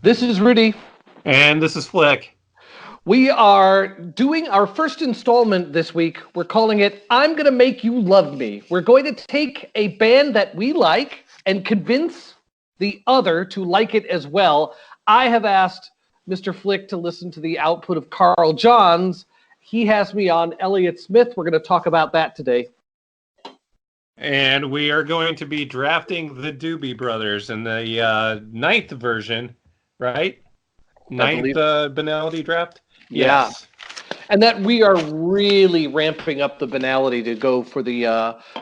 This is Rudy. And this is Flick. We are doing our first installment this week. We're calling it I'm Gonna Make You Love Me. We're going to take a band that we like and convince the other to like it as well. I have asked Mr. Flick to listen to the output of Carl Johns. He has me on Elliott Smith. We're going to talk about that today. And we are going to be drafting the Doobie Brothers in the ninth version, right? Ninth Banality draft? Yeah. Yes. And that we are really ramping up the banality to go for the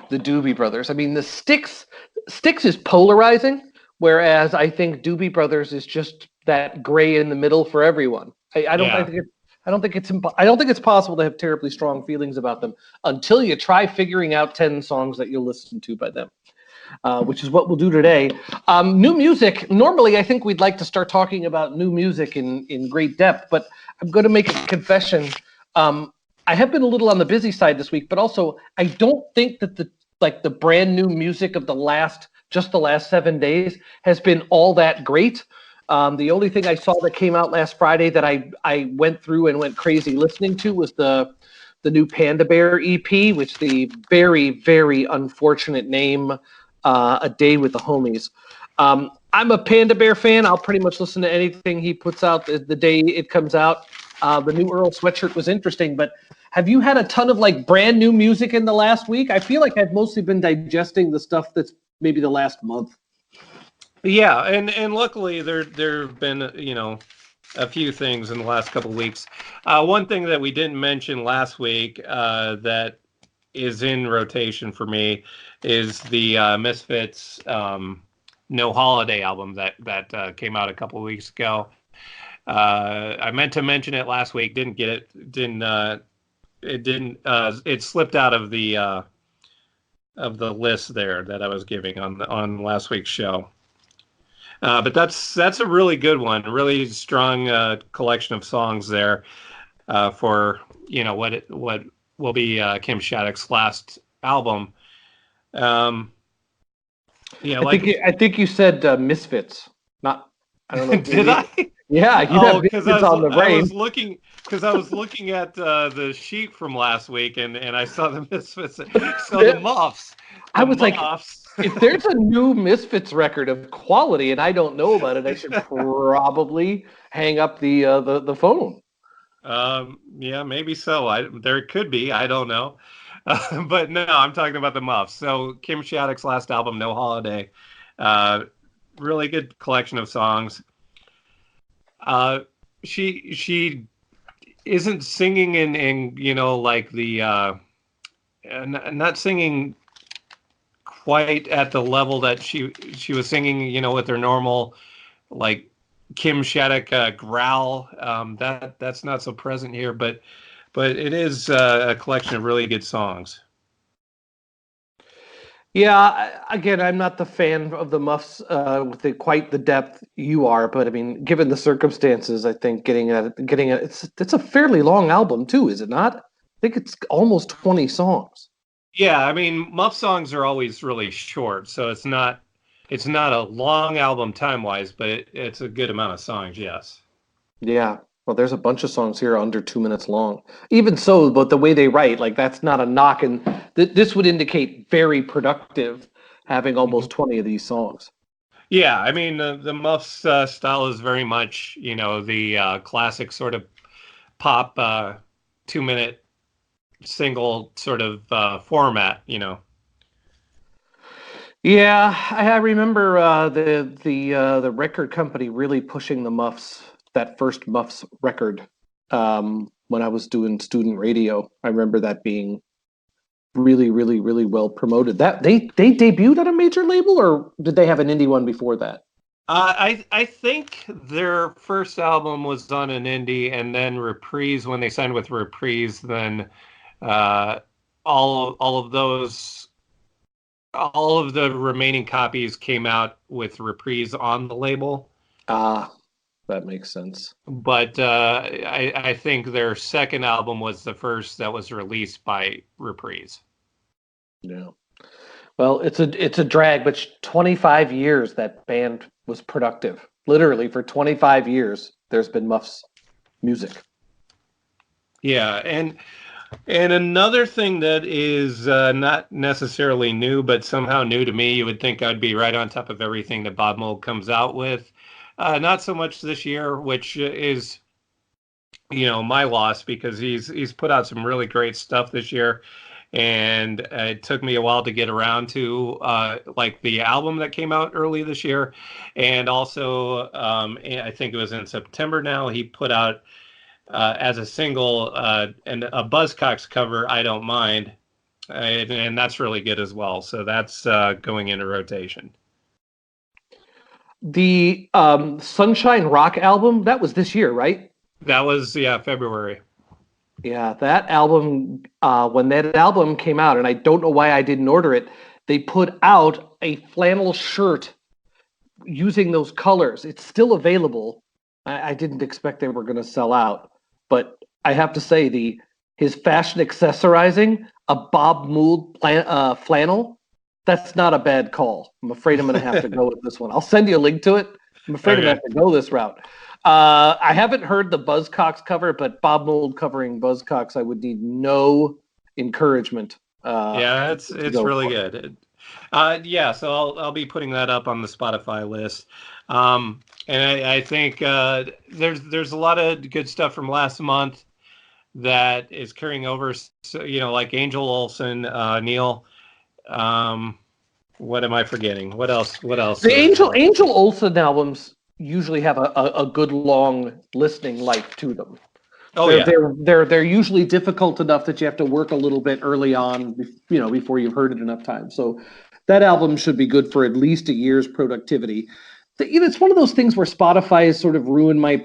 Doobie Brothers. I mean, the Styx is polarizing, whereas I think Doobie Brothers is just that gray in the middle for everyone. I don't think it's possible to have terribly strong feelings about them until you try figuring out 10 songs that you'll listen to by them. Which is what we'll do today. New music. Normally, I think we'd like to start talking about new music in great depth, but I'm going to make a confession. I have been a little on the busy side this week, but also I don't think that the brand new music of the last 7 days has been all that great. The only thing I saw that came out last Friday that I went through and went crazy listening to was the new Panda Bear EP, which the very, very unfortunate name, A Day with the Homies. I'm a Panda Bear fan. I'll pretty much listen to anything he puts out the day it comes out. The new Earl sweatshirt was interesting, but have you had a ton of like brand new music in the last week? I feel like I've mostly been digesting the stuff that's maybe the last month. Yeah, and luckily there have been a few things in the last couple of weeks. One thing that we didn't mention last week that is in rotation for me is the Misfits No Holiday album that came out a couple of weeks ago. I meant to mention it last week, didn't get it, it slipped out of the list there that I was giving on last week's show. But that's a really good one, a really strong collection of songs there for what will be Kim Shattuck's last album. I think you said Misfits. Not, I don't know. Did I? Yeah, you have Misfits on the brain. I was looking at the sheet from last week, and I saw the Misfits. So the Muffs. I was like, if there's a new Misfits record of quality and I don't know about it, I should probably hang up the phone. Yeah, maybe so. There could be. I don't know. But no, I'm talking about the Muffs. So Kim Shattuck's last album, No Holiday. Really good collection of songs. She isn't singing in like the not singing quite at the level that she was singing with her normal like Kim Shattuck growl. That's not so present here, but it is a collection of really good songs. Yeah, again, I'm not the fan of the Muffs with quite the depth you are, but I mean, given the circumstances, I think getting it's a fairly long album too, is it not? I think it's almost 20 songs. Yeah, I mean, Muff songs are always really short, so it's not a long album time-wise, but it's a good amount of songs, yes. Yeah. Well, there's a bunch of songs here under 2 minutes long. Even so, but the way they write, like that's not a knock, and this would indicate very productive having almost 20 of these songs. Yeah, I mean, the Muffs style is very much, the classic sort of pop 2-minute single sort of format, Yeah, I remember the record company really pushing the Muffs, that first Muffs record, when I was doing student radio. I remember that being really, really, really well promoted. That they debuted on a major label, or did they have an indie one before that? I think their first album was on an indie, and then Reprise, when they signed with Reprise, then uh, all of those, all of the remaining copies came out with Reprise on the label. Ah, that makes sense. But I think their second album was the first that was released by Reprise. Yeah. Well, it's a drag, but 25 years that band was productive. Literally, for 25 years, there's been Muff's music. Yeah, and another thing that is not necessarily new, but somehow new to me, you would think I'd be right on top of everything that Bob Mould comes out with. Not so much this year, which is my loss because he's put out some really great stuff this year, and it took me a while to get around to like the album that came out early this year, and also I think it was in September. Now he put out as a single and a Buzzcocks cover, I Don't Mind, and that's really good as well. So that's going into rotation. The Sunshine Rock album, that was this year, right? That was February. Yeah, that album, when that album came out, and I don't know why I didn't order it, they put out a flannel shirt using those colors. It's still available. I didn't expect they were going to sell out, but I have to say his fashion accessorizing a Bob Mould flannel, that's not a bad call. I'm afraid I'm going to have to go with this one. I'll send you a link to it. I'm afraid I'm going to have to go this route. I haven't heard the Buzzcocks cover, but Bob Mould covering Buzzcocks, I would need no encouragement. Yeah, it's really good. So I'll be putting that up on the Spotify list. And I think there's a lot of good stuff from last month that is carrying over. So, like Angel Olsen, Neil. What am I forgetting? What else? The Angel Olsen albums usually have a good long listening life to them. They're usually difficult enough that you have to work a little bit early on, before you've heard it enough times. So that album should be good for at least a year's productivity. It's one of those things where Spotify has sort of ruined my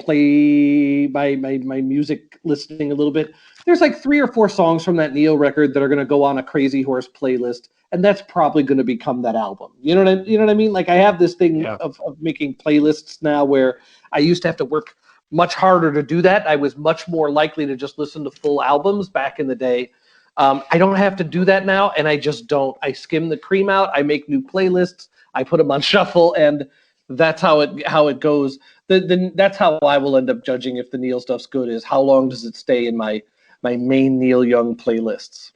music listening a little bit. There's like 3 or 4 songs from that Neil record that are going to go on a Crazy Horse playlist, and that's probably going to become that album. You know what I mean? Like I have this thing of making playlists now where I used to have to work much harder to do that. I was much more likely to just listen to full albums back in the day. I don't have to do that now, and I just don't. I skim the cream out. I make new playlists. I put them on shuffle, and that's how it goes. That's how I will end up judging if the Neil stuff's good. Is how long does it stay in my main Neil Young playlists?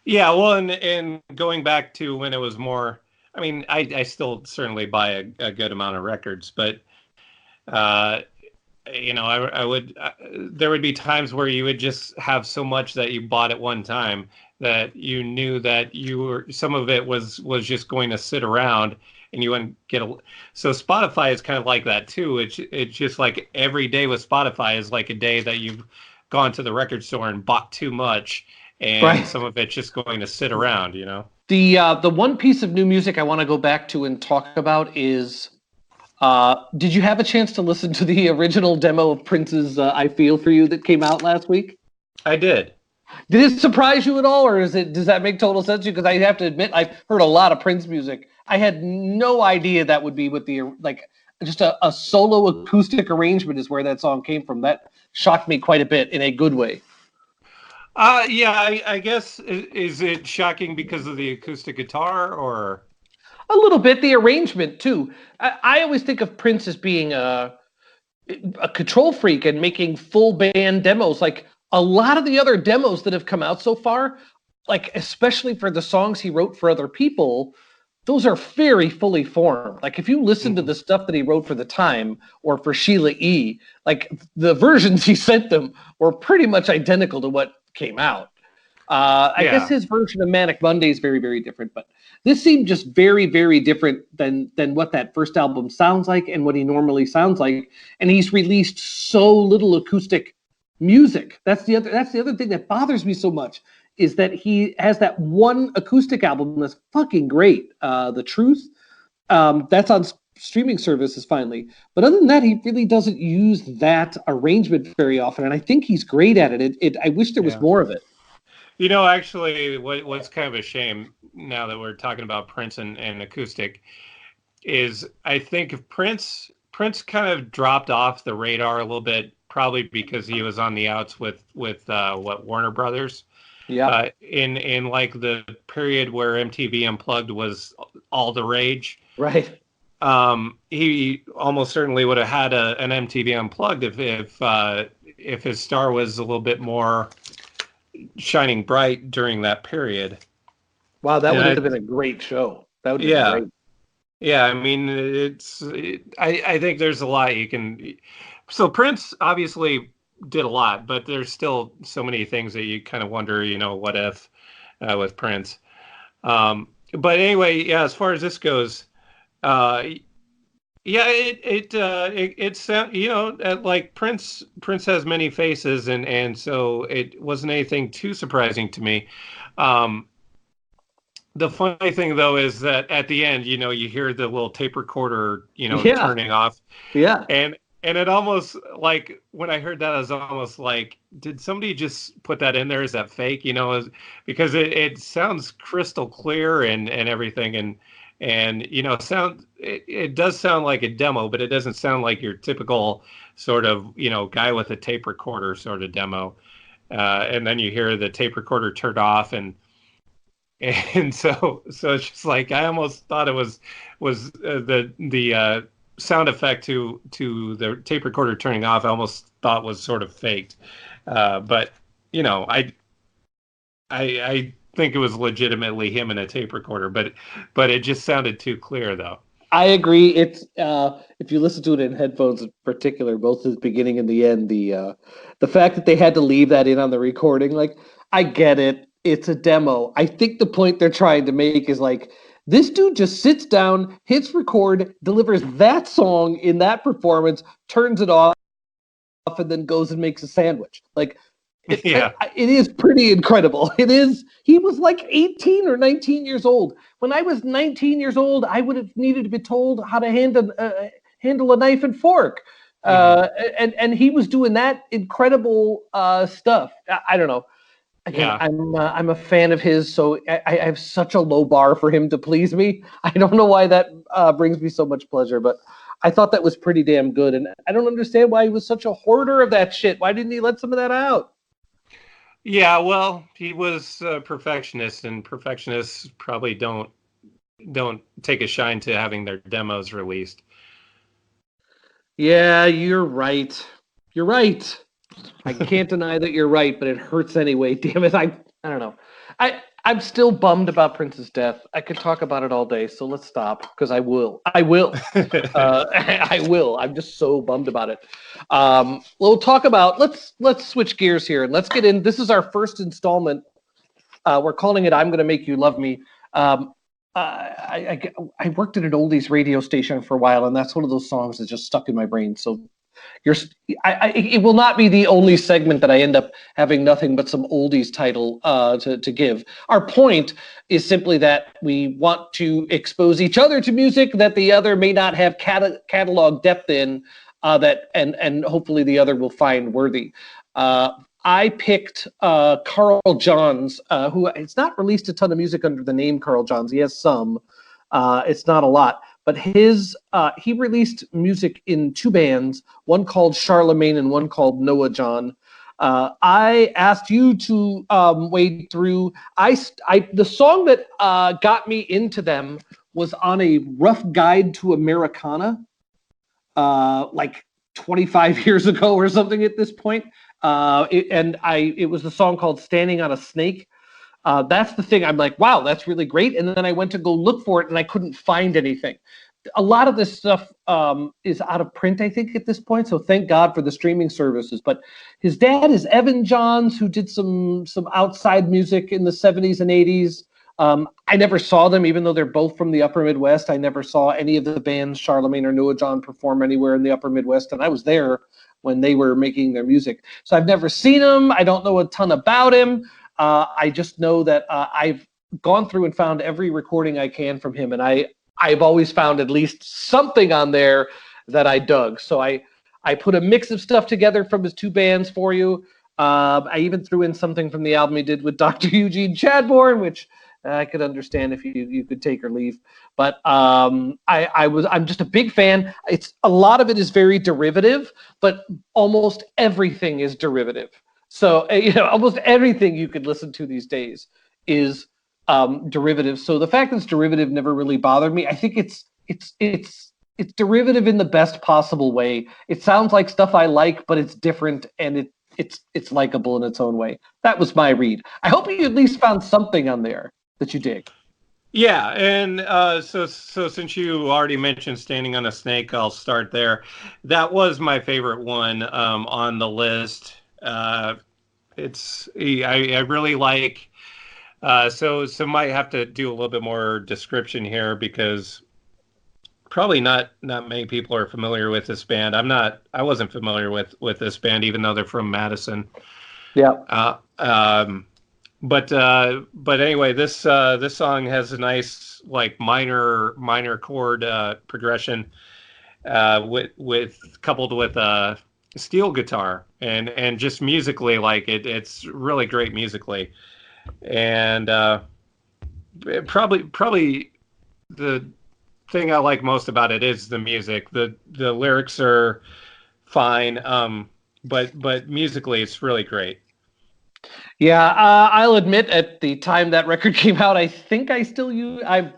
Yeah, well, and going back to when it was more. I mean, I still certainly buy a good amount of records, but. I would. There would be times where you would just have so much that you bought at one time that you knew that some of it was just going to sit around, and you wouldn't get a. So Spotify is kind of like that too. It's just like every day with Spotify is like a day that you've gone to the record store and bought too much, and some of it's just going to sit around. The one piece of new music I want to go back to and talk about is. Did you have a chance to listen to the original demo of Prince's "I Feel for You" that came out last week? I did. Did it surprise you at all, or does that make total sense to you? Because I have to admit, I've heard a lot of Prince music. I had no idea that would be with just a solo acoustic arrangement is where that song came from. That shocked me quite a bit in a good way. I guess is it shocking because of the acoustic guitar or? A little bit, the arrangement too. I always think of Prince as being a control freak and making full band demos. Like a lot of the other demos that have come out so far, like especially for the songs he wrote for other people, those are very fully formed. Like if you listen to the stuff that he wrote for The Time or for Sheila E., like the versions he sent them were pretty much identical to what came out. I guess his version of Manic Monday is very, very different, but this seemed just very, very different than what that first album sounds like and what he normally sounds like. And he's released so little acoustic music. That's the other thing that bothers me so much is that he has that one acoustic album that's fucking great. The Truth. That's on streaming services finally. But other than that, he really doesn't use that arrangement very often. And I think he's great at it. I wish there was more of it. Actually, what's kind of a shame now that we're talking about Prince and acoustic is I think if Prince kind of dropped off the radar a little bit, probably because he was on the outs with Warner Brothers. Yeah. In like the period where MTV Unplugged was all the rage. Right. he almost certainly would have had an MTV Unplugged if his star was a little bit more shining bright during that period. Wow, that And would have been a great show. That would have been yeah, great. yeah. I mean, I think there's a lot you can. So Prince obviously did a lot, but there's still so many things that you kind of wonder, what if with Prince. But anyway, yeah. As far as this goes, uh, yeah, it's like Prince has many faces, and so it wasn't anything too surprising to me. Um, the funny thing though is that at the end, you hear the little tape recorder, Yeah, turning off, yeah. and it almost like when I heard that, I was almost like, did somebody just put that in there? Is that fake? Because it sounds crystal clear and everything, and it does sound like a demo, but it doesn't sound like your typical sort of guy with a tape recorder sort of demo. And then you hear the tape recorder turned off, and so it's just like I almost thought it was the sound effect to the tape recorder turning off. I almost thought was sort of faked, but I think it was legitimately him in a tape recorder, but it just sounded too clear though. I agree. It's if you listen to it in headphones in particular, both the beginning and the end, the fact that they had to leave that in on the recording, like I get it. It's a demo. I think the point they're trying to make is like this dude just sits down, hits record, delivers that song in that performance, turns it off, and then goes and makes a sandwich. Like Yeah. it is pretty incredible. It is. He was like 18 or 19 years old. When I was 19 years old, I would have needed to be told how to handle a knife and fork. Mm-hmm. And he was doing that incredible stuff. I don't know. Again, Yeah. I'm a fan of his, so I have such a low bar for him to please me. I don't know why that brings me so much pleasure, but I thought that was pretty damn good, and I don't understand why he was such a hoarder of that shit. Why didn't he let some of that out? Yeah, well, he was a perfectionist, and perfectionists probably don't take a shine to having their demos released. Yeah, you're right. You're right. I can't deny that you're right, but it hurts anyway. Damn it. I don't know. I'm still bummed about Prince's death. I could talk about it all day, so let's stop because I will. I will. I will. I'm just so bummed about it. We'll talk about. Let's switch gears here and let's get in. This is our first installment. We're calling it "I'm Going to Make You Love Me." I worked at an oldies radio station for a while, and that's one of those songs that just stuck in my brain. So you're, it will not be the only segment that I end up having nothing but some oldies title to give. Our point is simply that we want to expose each other to music that the other may not have catalog depth in, and hopefully the other will find worthy. I picked Carl Johns, who it's not released a ton of music under the name Carl Johns. He has some. It's not a lot, but he released music in two bands, one called Charlemagne and one called Noah John. I asked you to wade through. The song that got me into them was on a Rough Guide to Americana, like 25 years ago or something at this point. It was the song called "Standing on a Snake." That's the thing. I'm like, wow, that's really great. And then I went to go look for it, and I couldn't find anything. A lot of this stuff is out of print, I think, at this point. So thank God for the streaming services. But his dad is Evan Johns, who did some outside music in the 70s and 80s. I never saw them, even though they're both from the Upper Midwest. I never saw any of the bands, Charlemagne or Noah John, perform anywhere in the Upper Midwest, and I was there when they were making their music. So I've never seen him. I don't know a ton about him. I just know that I've gone through and found every recording I can from him, and I've always found at least something on there that I dug. So I put a mix of stuff together from his two bands for you. I even threw in something from the album he did with Dr. Eugene Chadbourne, which I could understand if you could take or leave. But I'm just a big fan. It's a lot of it is very derivative, but almost everything is derivative. So almost everything you could listen to these days is derivative. So the fact that it's derivative never really bothered me. I think it's it's derivative in the best possible way. It sounds like stuff I like, but it's different, and it's likable in its own way. That was my read. I hope you at least found something on there that you dig. Yeah, and so since you already mentioned Standing on a Snake, I'll start there. That was my favorite one on the list. I really like. So might have to do a little bit more description here because probably not many people are familiar with this band. I wasn't familiar with this band even though they're from Madison. Yeah. Uh, um, but anyway, this song has a nice like minor chord progression with coupled with a steel guitar and just musically like it's really great musically and probably the thing I like most about it is the music. The lyrics are fine, but musically it's really great. Yeah, I'll admit at the time that record came out, I think I still use. I'm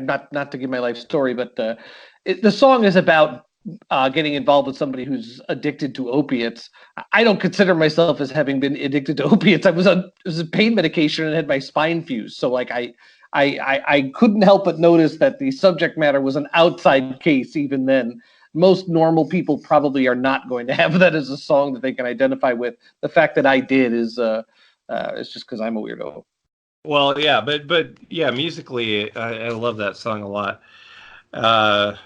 not to give my life story, but the song is about getting involved with somebody who's addicted to opiates. I don't consider myself as having been addicted to opiates. It was a pain medication and had my spine fused. So like I couldn't help but notice that the subject matter was an outside case even then. Most normal people probably are not going to have that as a song that they can identify with. The fact that I did is it's just because I'm a weirdo. Well, yeah, but yeah, musically, I love that song a lot. Uh,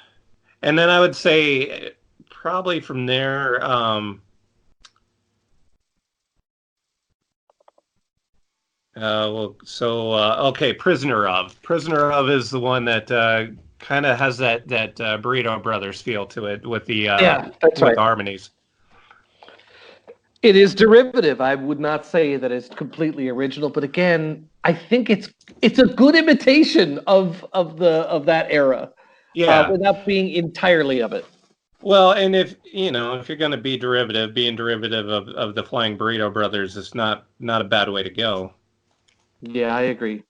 and then I would say probably from there. Okay, Prisoner of is the one that kind of has that Burrito Brothers feel to it with the Yeah, that's with right. the harmonies. It is derivative. I would not say that it's completely original, but again, I think it's a good imitation of that era, Yeah. without being entirely of it. Well, and if you're going to be derivative, being derivative of the Flying Burrito Brothers is not a bad way to go. Yeah, I agree.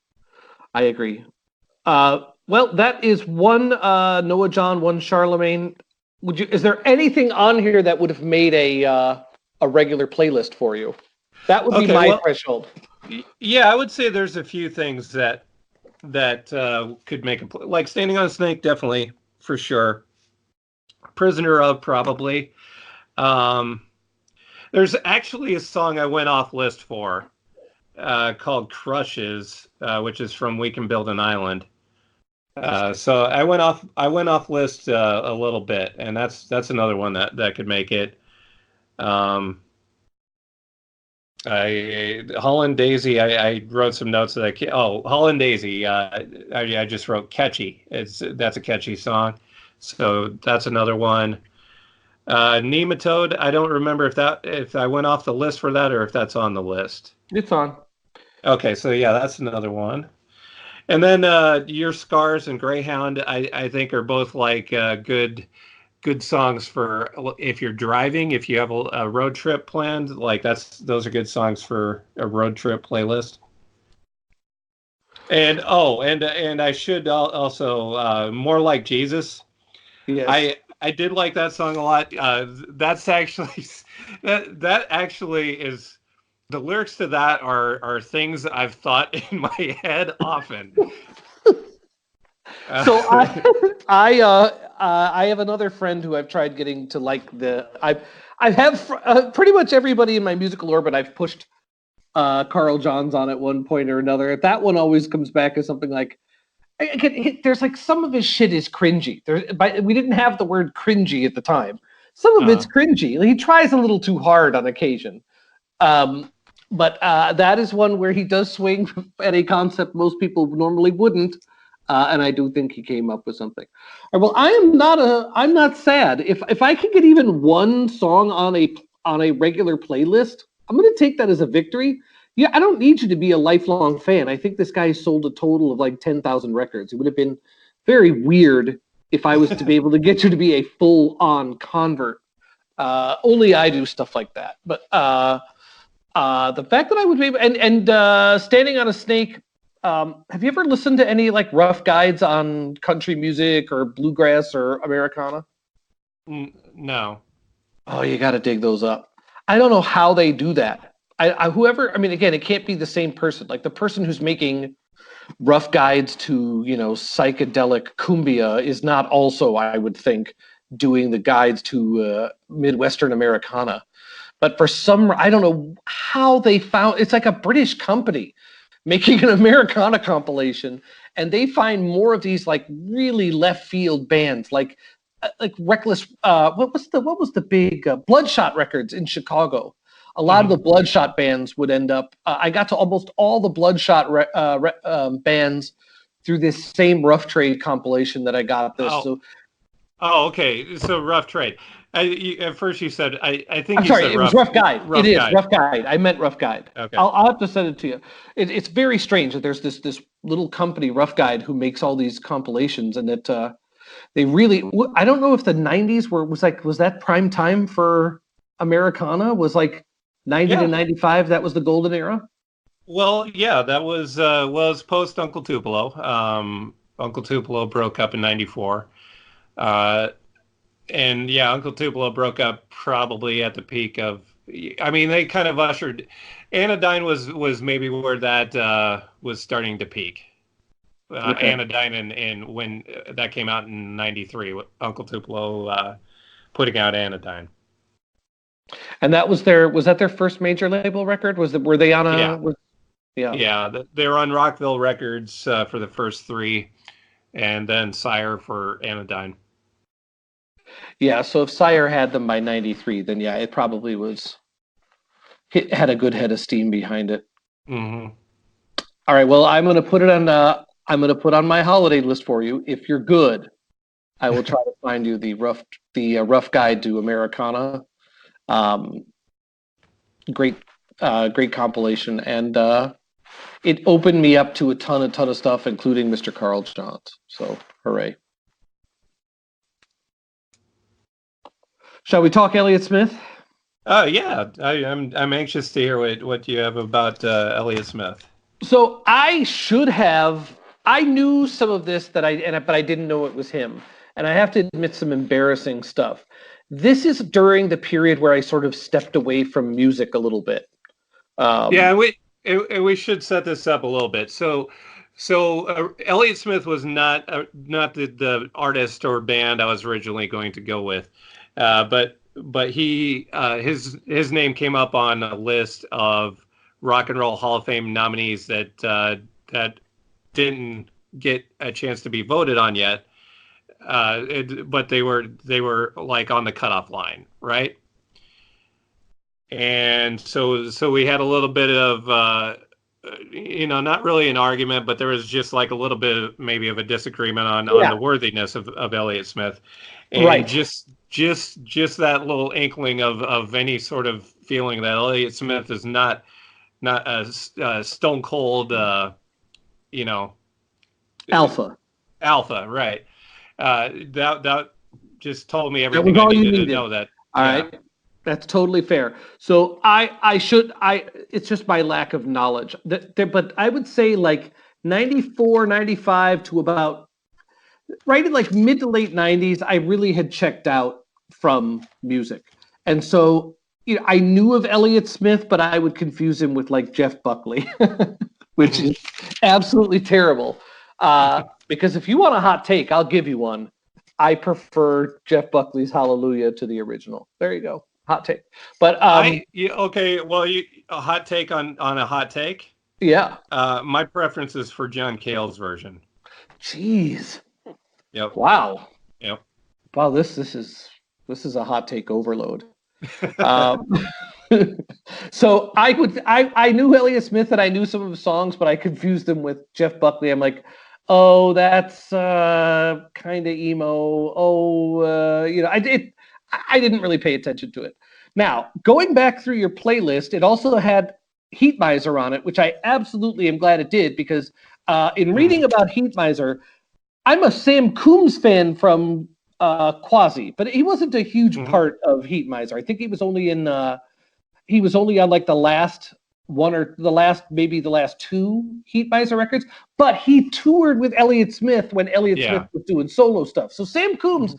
I agree. Well, that is one Noah John, one Charlemagne. Is there anything on here that would have made a regular playlist for you? That would be Okay, my well, threshold. yeah, I would say there's a few things that could make like Standing on a Snake, definitely for sure. Prisoner of probably. Um, there's actually a song I went off list for called "Crushes," which is from "We Can Build an Island." So I went off list a little bit, and that's another one that could make it. Um, Holland Daisy. I wrote some notes that I can't. Oh, Holland Daisy. I just wrote catchy. That's a catchy song. So that's another one. Nematode. I don't remember if I went off the list for that or if that's on the list. It's on. Okay, so yeah, that's another one. And then Your Scars and Greyhound, I think are both like good songs for if you're driving, if you have a road trip planned, like those are good songs for a road trip playlist. And I should also More Like Jesus. Yes. I did like that song a lot. That's actually that actually is the lyrics to that are things I've thought in my head often. So I have another friend who I've tried getting to like I have pretty much everybody in my musical orbit I've pushed Carl Johns on at one point or another. That one always comes back as something like there's like some of his shit is cringy. We didn't have the word cringy at the time. Some of it's uh, cringy. He tries a little too hard on occasion. Um, but that is one where he does swing at a concept most people normally wouldn't, and I do think he came up with something. All right, well, I'm not sad. If I can get even one song on a regular playlist, I'm going to take that as a victory. Yeah, I don't need you to be a lifelong fan. I think this guy sold a total of like 10,000 records. It would have been very weird if I was to be able to get you to be a full-on convert. Only I do stuff like that, but. The fact that I would be able, and Standing on a Snake, have you ever listened to any like rough guides on country music or bluegrass or Americana? No. Oh, you got to dig those up. I don't know how they do that. Whoever, I mean, again, it can't be the same person. Like the person who's making rough guides to, psychedelic cumbia is not also, I would think, doing the guides to Midwestern Americana. But for some, I don't know how they found, it's like a British company making an Americana compilation, and they find more of these like really left field bands, like Reckless. What was the big Bloodshot Records in Chicago? A lot of the Bloodshot bands would end up. I got to almost all the Bloodshot bands through this same Rough Trade compilation that I got this. Oh, So okay. So Rough Trade. At first you said I think I'm you sorry, said it was Rough Guide. It Rough is Guide. Rough Guide. I meant Rough Guide. Okay. I'll have to send it to you. It's very strange that there's this little company, Rough Guide, who makes all these compilations, and that they really. I don't know if the '90s was that prime time for Americana? Was like 90 to Yeah. 95. That was the golden era. Well, yeah, that was post Uncle Tupelo. Uncle Tupelo broke up in '94. And yeah, Uncle Tupelo broke up probably at the peak of. I mean, they kind of ushered. Anodyne was maybe where that was starting to peak. Okay. Anodyne and when that came out in '93, Uncle Tupelo putting out Anodyne. And that was their first major label record? Were they on Yeah, yeah. yeah, they were on Rockville Records for the first three, and then Sire for Anodyne. Yeah, so if Sire had them by 93, then yeah, it probably it had a good head of steam behind it. Mm-hmm. All right, well, I'm going to put on my holiday list for you. If you're good, I will try to find you the rough guide to Americana. Um, great compilation, and it opened me up to a ton of stuff, including Mr. Carl Johns. So, hooray! Shall we talk Elliott Smith? Oh yeah, I'm anxious to hear what you have about Elliott Smith. So I knew some of this but I didn't know it was him, and I have to admit some embarrassing stuff. This is during the period where I sort of stepped away from music a little bit. Yeah, we should set this up a little bit. So Elliott Smith was not the artist or band I was originally going to go with, but he his name came up on a list of Rock and Roll Hall of Fame nominees that didn't get a chance to be voted on yet, but they were like on the cutoff line, right? And so we had a little bit of not really an argument, but there was just like a little bit maybe of a disagreement on the worthiness of Elliott Smith, and Right. just that little inkling of any sort of feeling that Elliott Smith is not a stone cold Alpha. Right. That just told me That everything was I all you needed to needed. know. That All right. That's totally fair. So it's just my lack of knowledge. But I would say like 94, 95 to about right in like mid to late 90s, I really had checked out from music. And so, I knew of Elliott Smith, but I would confuse him with like Jeff Buckley, which is absolutely terrible. Because if you want a hot take, I'll give you one. I prefer Jeff Buckley's Hallelujah to the original. There you go. Hot take. But okay. Well, a hot take on a hot take. Yeah. My preference is for John Cale's version. Jeez. Yep. Wow. Yep. Wow. This is a hot take overload. So I knew Elliott Smith and I knew some of his songs, but I confused him with Jeff Buckley. I'm like, oh, that's kind of emo. Oh, I didn't really pay attention to it. Now, going back through your playlist, it also had Heat Miser on it, which I absolutely am glad it did, because in reading about Heat Miser, I'm a Sam Coombs fan from Quasi, but he wasn't a huge part of Heat Miser. I think he was only on like the last maybe the last two Heat Miser records, but he toured with Elliott Smith when Elliott Smith was doing solo stuff. So Sam Coombs,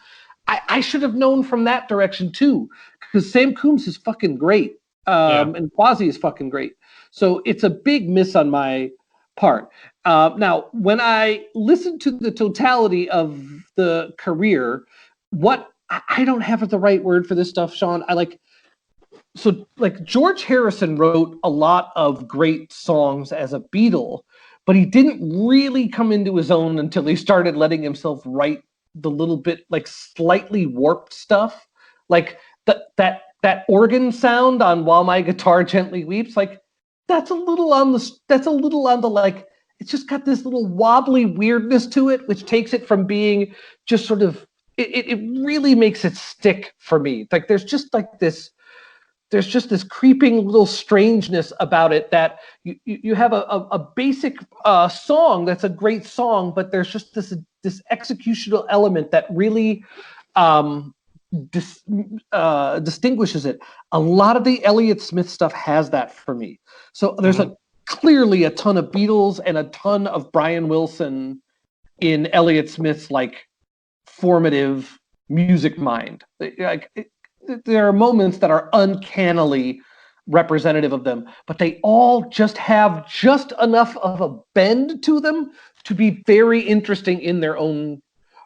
I should have known from that direction too, because Sam Coombs is fucking great. And Quasi is fucking great. So it's a big miss on my part. Now, when I listen to the totality of the career, I don't have the right word for this stuff, Sean. George Harrison wrote a lot of great songs as a Beatle, but he didn't really come into his own until he started letting himself write the little bit like slightly warped stuff, like that organ sound on "While My Guitar Gently Weeps." Like that's a little on the like. It's just got this little wobbly weirdness to it, which takes it from being just sort of. It really makes it stick for me. Like there's just this creeping little strangeness about it that you have a basic song that's a great song, but there's just this executional element that really distinguishes it. A lot of the Elliott Smith stuff has that for me. So there's clearly a ton of Beatles and a ton of Brian Wilson in Elliott Smith's like formative music mind. There are moments that are uncannily representative of them, but they all just have just enough of a bend to them to be very interesting in their own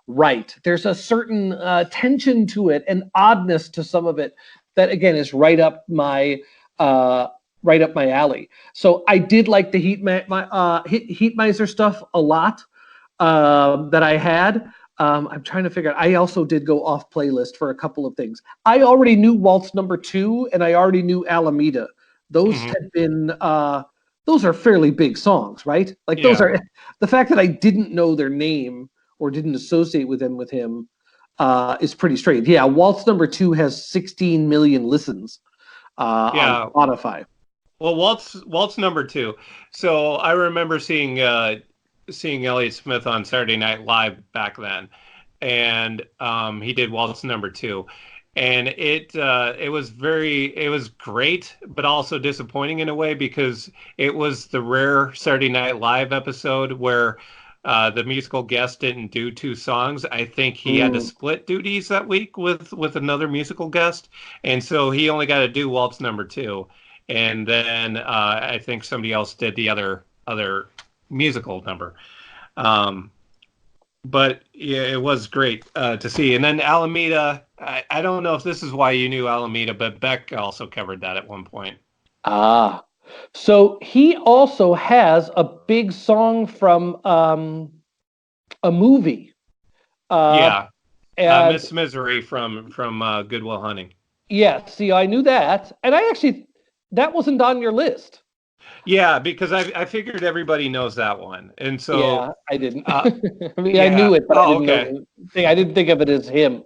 right. There's a certain tension to it and oddness to some of it that, again, is right up my alley. So I did like the Heat Miser stuff a lot that I had. I'm trying to figure out. I also did go off playlist for a couple of things. I already knew Waltz Number 2, and I already knew Alameda. Those had been. Those are fairly big songs, right? Like those are. The fact that I didn't know their name or didn't associate with him is pretty strange. Yeah, Waltz Number 2 has 16 million listens on Spotify. Well, Waltz Number 2. So I remember seeing Elliott Smith on Saturday Night Live back then, and he did Waltz Number 2, and it was great, but also disappointing in a way because it was the rare Saturday Night Live episode where the musical guest didn't do two songs. I think he had to split duties that week with another musical guest, and so he only got to do Waltz Number 2, and then I think somebody else did the other musical number. But yeah, it was great to see. And then Alameda, I don't know if this is why you knew Alameda, but Beck also covered that at one point. So he also has a big song from a movie. Miss Misery from Good Will Hunting. Yeah, see, I knew that. And that wasn't on your list. Yeah, because I figured everybody knows that one, and so yeah, I didn't. I mean, I knew it, but I didn't know. I didn't think of it as him.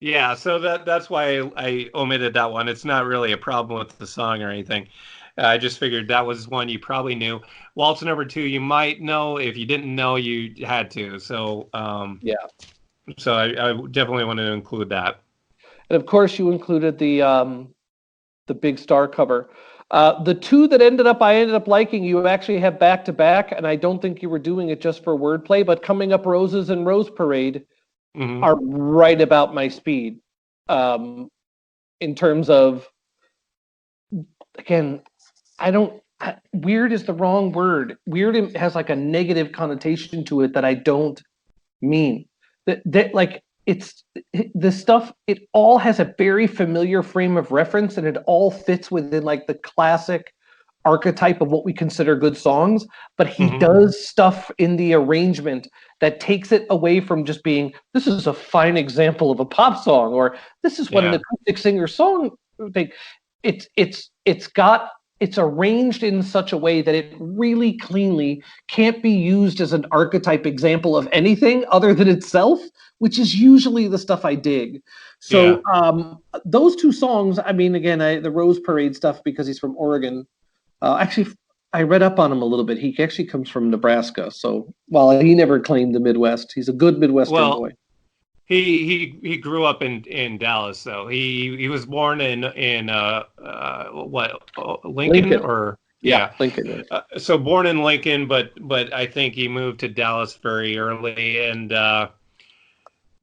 Yeah, so that's why I omitted that one. It's not really a problem with the song or anything. I just figured that was one you probably knew. Waltz Number 2, you might know. If you didn't know, you had to. So So I definitely wanted to include that. And of course, you included the Big Star cover. The two that I ended up liking, you actually have back to back, and I don't think you were doing it just for wordplay, but Coming Up Roses and Rose Parade are right about my speed. In terms of, again, weird is the wrong word. Weird has like a negative connotation to it that I don't mean. That like it's the stuff, it all has a very familiar frame of reference and it all fits within like the classic archetype of what we consider good songs, but he does stuff in the arrangement that takes it away from just being, this is a fine example of a pop song, or this is what an acoustic singer song thing. It's arranged in such a way that it really cleanly can't be used as an archetype example of anything other than itself, which is usually the stuff I dig. So those two songs, I mean, again, the Rose Parade stuff, because he's from Oregon. Actually, I read up on him a little bit. He actually comes from Nebraska. So while he never claimed the Midwest, he's a good Midwestern boy. He grew up in Dallas, though. He was born in Lincoln, Lincoln. or Yeah, yeah. Lincoln. Yes. So born in Lincoln, but I think he moved to Dallas very early, and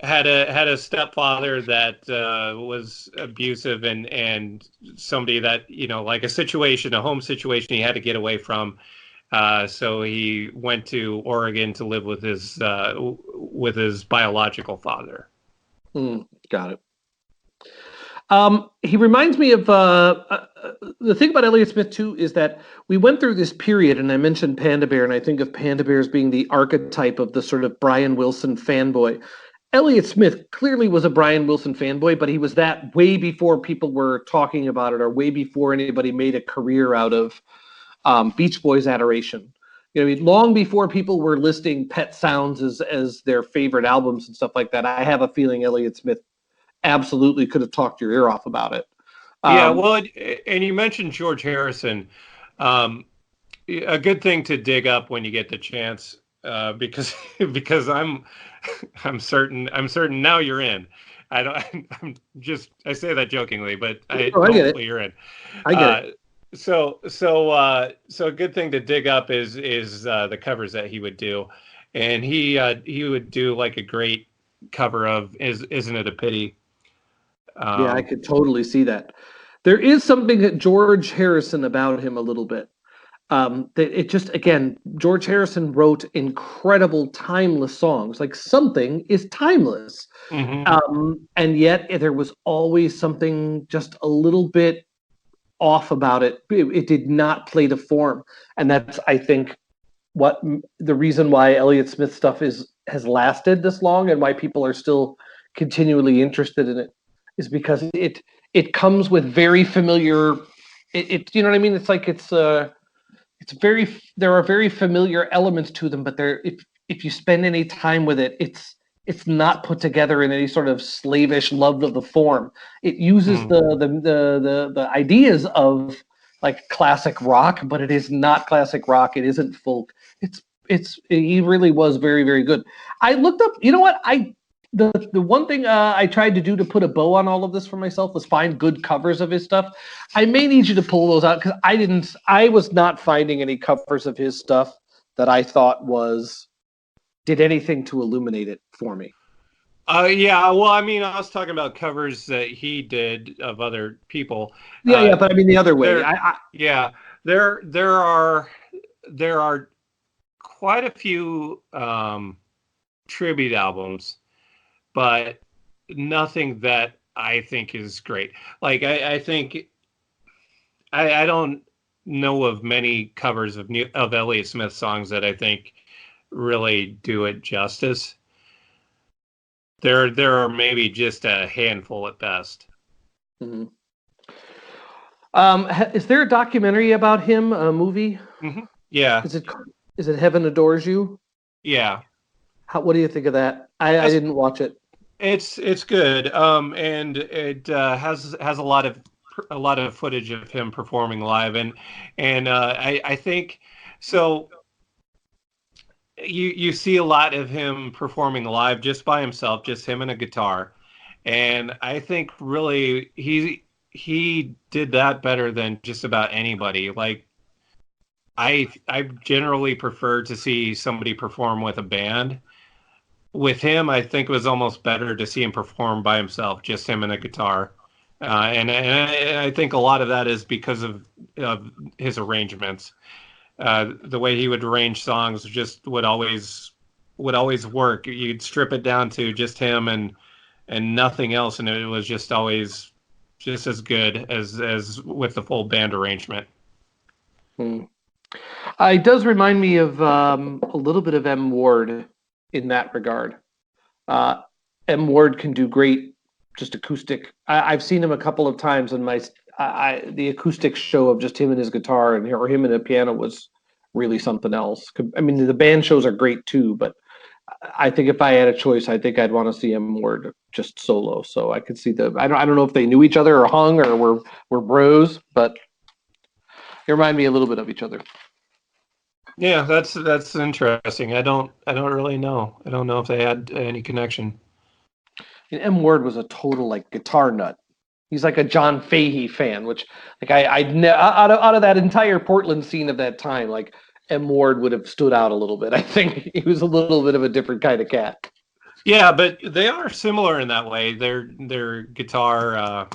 had a stepfather that was abusive, and somebody that, like a home situation he had to get away from. So he went to Oregon to live with his biological father. Got it. He reminds me of the thing about Elliott Smith too is that we went through this period, and I mentioned Panda Bear, and I think of Panda Bear as being the archetype of the sort of Brian Wilson fanboy. Elliott Smith clearly was a Brian Wilson fanboy, but he was that way before people were talking about it, or way before anybody made a career out of Beach Boys adoration. I mean, long before people were listing Pet Sounds as their favorite albums and stuff like that, I have a feeling Elliott Smith absolutely could have talked your ear off about it. Yeah, Um, well, and you mentioned George Harrison. Um, a good thing to dig up when you get the chance, because because I'm certain now you're in. I don't. I say that jokingly, but I get it. hopefully you're in. I get Uh, it. so a good thing to dig up is the covers that he would do, and he would do like a great cover of Isn't It a Pity? Yeah, I Um, could totally see that. There is something that George Harrison about him a little bit. That it just again, George Harrison wrote incredible timeless songs. Like something is timeless, mhm. and yet there was always something just a little bit off about it. It did not play to form, and that's I think what the reason why Elliott Smith stuff has lasted this long and why people are still continually interested in it is because it comes with very familiar you know what I mean. It's like it's very there are very familiar elements to them, but they're if you spend any time with it, it's not put together in any sort of slavish love of the form. It uses Mm. the ideas of like classic rock, but it is not classic rock. It isn't folk. It's he really was very very good. I looked up. You know what the one thing I tried to do to put a bow on all of this for myself was find good covers of his stuff. I may need you to pull those out because I didn't. I was not finding any covers of his stuff that I thought was did anything to illuminate it for me. Yeah, well, I mean, I was talking about covers that he did of other people. Yeah, yeah, but I mean the other way. There, yeah, there are quite a few tribute albums, but nothing that I think is great. Like I think I don't know of many covers of Elliott Smith songs that I think really do it justice. There are maybe just a handful at best. Mhm. Is there a documentary about him? A movie? Yeah, Is it is it Heaven Adores You? yeah. What do you think of that? I That's didn't watch it. it's good. And it has a lot of footage of him performing live, and I think so. You see a lot of him performing live just by himself, just him and a guitar, and I think really he did that better than just about anybody. Like I generally prefer to see somebody perform with a band. With him, I think it was almost better to see him perform by himself, just him and a guitar. And I think a lot of that is because of his arrangements. The way he would arrange songs just would always work. You'd strip it down to just him and nothing else, and it was just always just as good as with the full band arrangement. Hmm. It does remind me of a little bit of M. Ward in that regard. Uh, M. Ward can do great just acoustic. I've seen him a couple of times, and the acoustic show of just him and his guitar and or him and a piano was really something else. I mean, the band shows are great too, but I think if I had a choice, I think I'd want to see M. Ward just solo. So I could see I don't know if they knew each other or hung or were bros, but they remind me a little bit of each other. Yeah, that's interesting. I don't really know. I don't know if they had any connection. And M. Ward was a total like guitar nut. He's like a John Fahey fan, which like out of that entire Portland scene of that time, like M. Ward would have stood out a little bit. I think he was a little bit of a different kind of cat. Yeah, but they are similar in that way. Their guitar,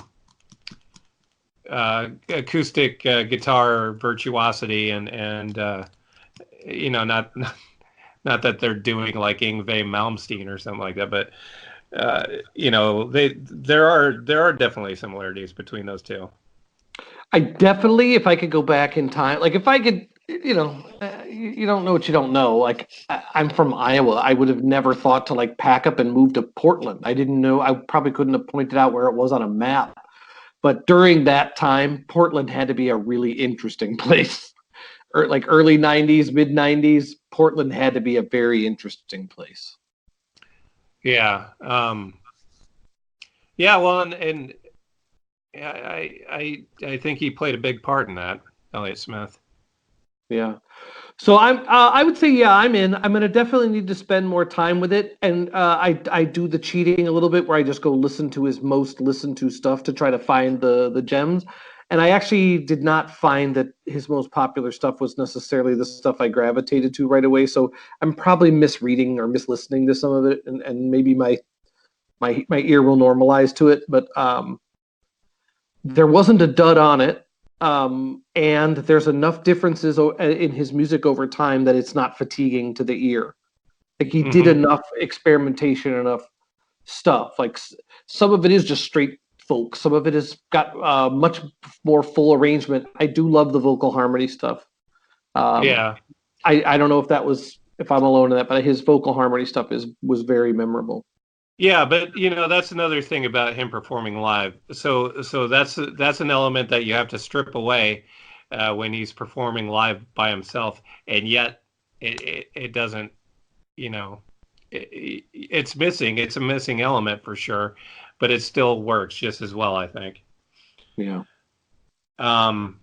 acoustic guitar virtuosity, and not that they're doing like Yngwie Malmsteen or something like that, but there are definitely similarities between those two. I definitely, if I could go back in time, like if I could, you don't know what you don't know. Like I'm from Iowa, I would have never thought to like pack up and move to Portland. I didn't know. I probably couldn't have pointed out where it was on a map. But during that time, Portland had to be a really interesting place. Or like early '90s, mid '90s, Portland had to be a very interesting place. Yeah. Yeah. Well, and I think he played a big part in that, Elliott Smith. Yeah. So I would say, yeah, I'm in. I'm gonna definitely need to spend more time with it, and I do the cheating a little bit where I just go listen to his most listened to stuff to try to find the gems. And I actually did not find that his most popular stuff was necessarily the stuff I gravitated to right away. So I'm probably misreading or mislistening to some of it, and maybe my ear will normalize to it. But there wasn't a dud on it. And there's enough differences in his music over time that it's not fatiguing to the ear. Like he did enough experimentation, enough stuff. Like some of it is just straight folk. Some of it has got much more full arrangement. I do love the vocal harmony stuff. Yeah. I don't know if I'm alone in that, but his vocal harmony stuff was very memorable. Yeah, but that's another thing about him performing live. So that's an element that you have to strip away when he's performing live by himself, and yet it doesn't. It's missing. It's a missing element for sure, but it still works just as well, I think. Yeah. Um.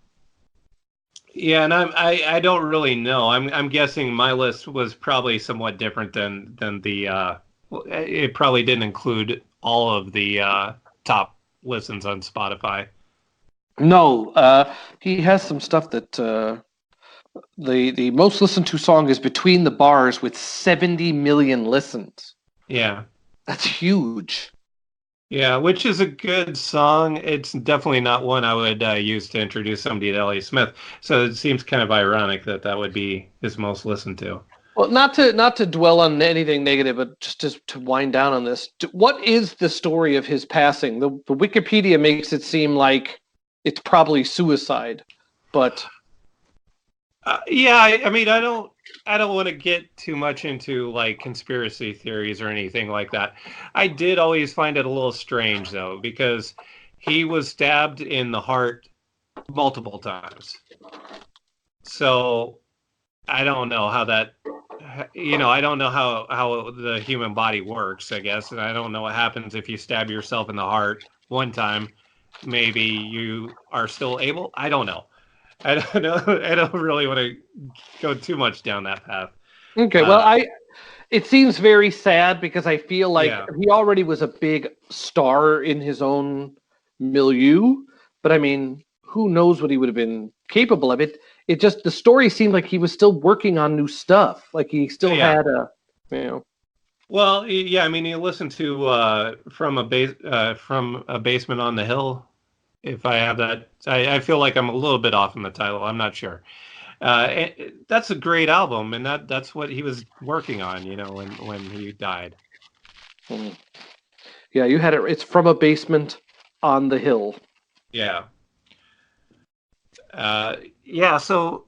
Yeah, and I don't really know. I'm guessing my list was probably somewhat different than the it probably didn't include all of the top listens on Spotify. No, he has some stuff that the most listened to song is Between the Bars with 70 million listens. Yeah. That's huge. Yeah, which is a good song. It's definitely not one I would use to introduce somebody to Elliott Smith. So it seems kind of ironic that that would be his most listened to. Well, not to dwell on anything negative, but just to wind down on this. What is the story of his passing? The Wikipedia makes it seem like it's probably suicide, but Yeah, I mean, I don't want to get too much into like conspiracy theories or anything like that. I did always find it a little strange though, because he was stabbed in the heart multiple times. So I don't know how that, I don't know how the human body works, I guess, and I don't know what happens if you stab yourself in the heart one time. Maybe you are still able. I don't know. I don't know. I don't really want to go too much down that path. okay. Well, it seems very sad because I feel like Yeah. he already was a big star in his own milieu. But I mean, who knows what he would have been capable of? It just the story seemed like he was still working on new stuff. Like he still Yeah. had you know. Well, yeah. I mean, you listen to from a basement on the hill. If I have that, I feel like I'm a little bit off in the title. I'm not sure. That's a great album, and that's what he was working on. When he died. Hmm. Yeah, you had it. It's from a basement on the hill. Yeah. Yeah. So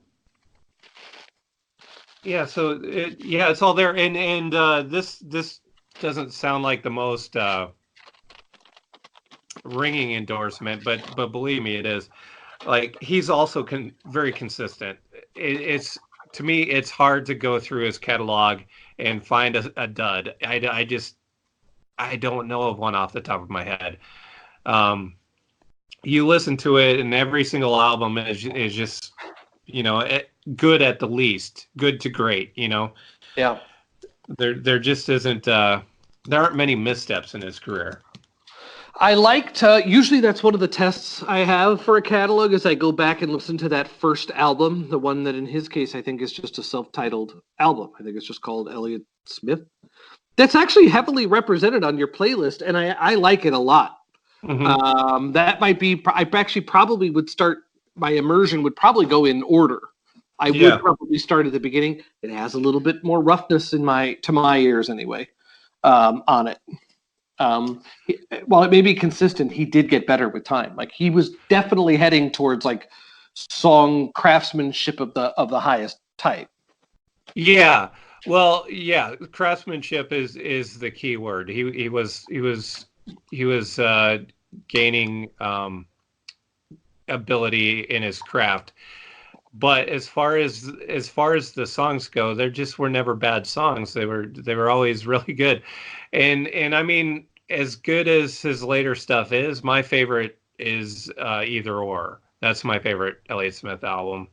yeah. It's all there, and this doesn't sound like the most ringing endorsement, but believe me, it is. Like he's also very consistent. It's to me, it's hard to go through his catalog and find a dud. I don't know of one off the top of my head. You listen to it, and every single album is just good at the least, good to great. Yeah. There just isn't. There aren't many missteps in his career. I like to, usually that's one of the tests I have for a catalog is I go back and listen to that first album, the one that in his case I think is just a self-titled album. I think it's just called Elliott Smith. That's actually heavily represented on your playlist, and I like it a lot. Mm-hmm. That might be, I actually probably would start, my immersion would probably go in order. I would Yeah. probably start at the beginning. It has a little bit more roughness to my ears anyway, on it. While it may be consistent, he did get better with time. Like he was definitely heading towards like song craftsmanship of the highest type. Yeah. Well, yeah, craftsmanship is the key word. He was gaining ability in his craft. But as far as the songs go, they just were never bad songs. They were always really good. And I mean, as good as his later stuff is, my favorite is Either Or. That's my favorite Elliott Smith album.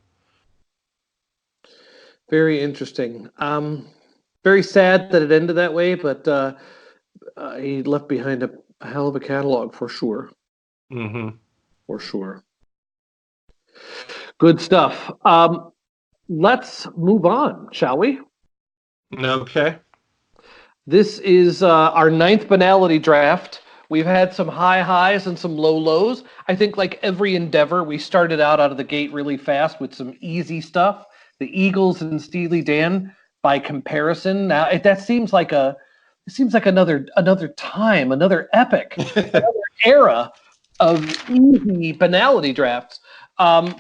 Very interesting. Very sad that it ended that way, but he left behind a hell of a catalog for sure. Hmm. For sure. Good stuff. Let's move on, shall we? Okay. This is our ninth Banality draft. We've had some high highs and some low lows. I think, like every endeavor, we started out of the gate really fast with some easy stuff. The Eagles and Steely Dan, by comparison, now that seems like another time, another epic, another era of easy Banality drafts.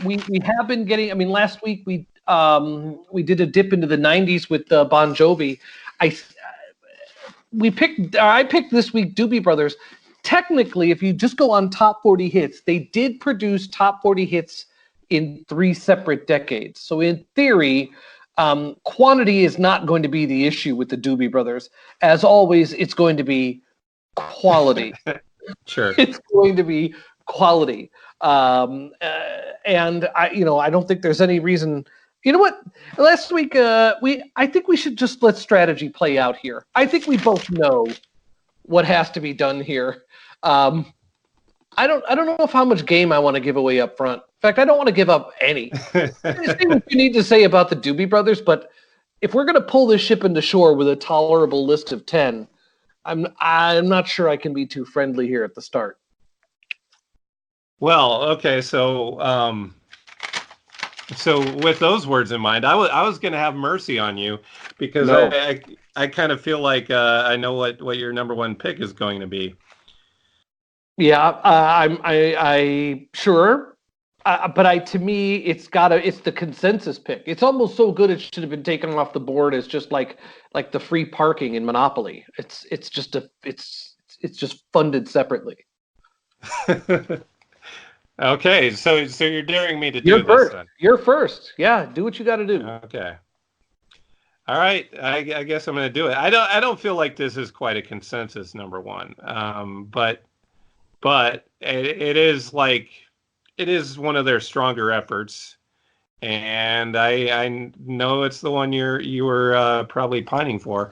We have been getting. I mean, last week we did a dip into the '90s with Bon Jovi. I I picked this week Doobie Brothers. Technically, if you just go on top 40 hits, they did produce top 40 hits in 3 separate decades. So in theory, quantity is not going to be the issue with the Doobie Brothers. As always, it's going to be quality. Sure. It's going to be quality. And I don't think there's any reason. You know what? Last week, I think we should just let strategy play out here. I think we both know what has to be done here. Um, I don't know if how much game I want to give away up front. In fact, I don't want to give up any. Say what you need to say about the Doobie Brothers, but if we're going to pull this ship into shore with a tolerable list of 10, I'm not sure I can be too friendly here at the start. Well, okay, so with those words in mind, I was going to have mercy on you because No. I kind of feel like I know what your number one pick is going to be. Yeah, I sure, but to me, it's the consensus pick. It's almost so good it should have been taken off the board as just like the free parking in Monopoly. It's just funded separately. Okay, so you're daring me to You're do this first. then. You're first. Yeah, do what you got to do. Okay. All right. I guess I'm going to do it. I don't feel like this is quite a consensus number one. But it is one of their stronger efforts, and I know it's the one you were probably pining for.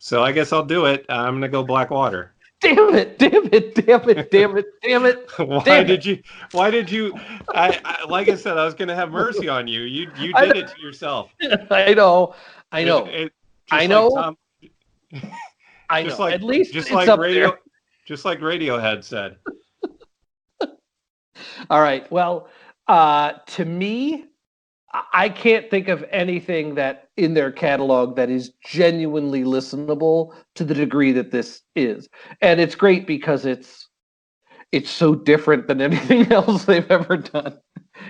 So I guess I'll do it. I'm going to go Blackwater. Damn it! Damn it! Damn it! Damn it! Damn it! Why Damn it! did you? Why did you? Like I said, I was going to have mercy on you. You I did it to yourself. I know. I It, know. it, I just like know. Tom, I just know. like At least just it's like up radio, there. just like Radiohead said. All right. Well, to me, I can't think of anything that in their catalog that is genuinely listenable to the degree that this is. And it's great because it's so different than anything else they've ever done.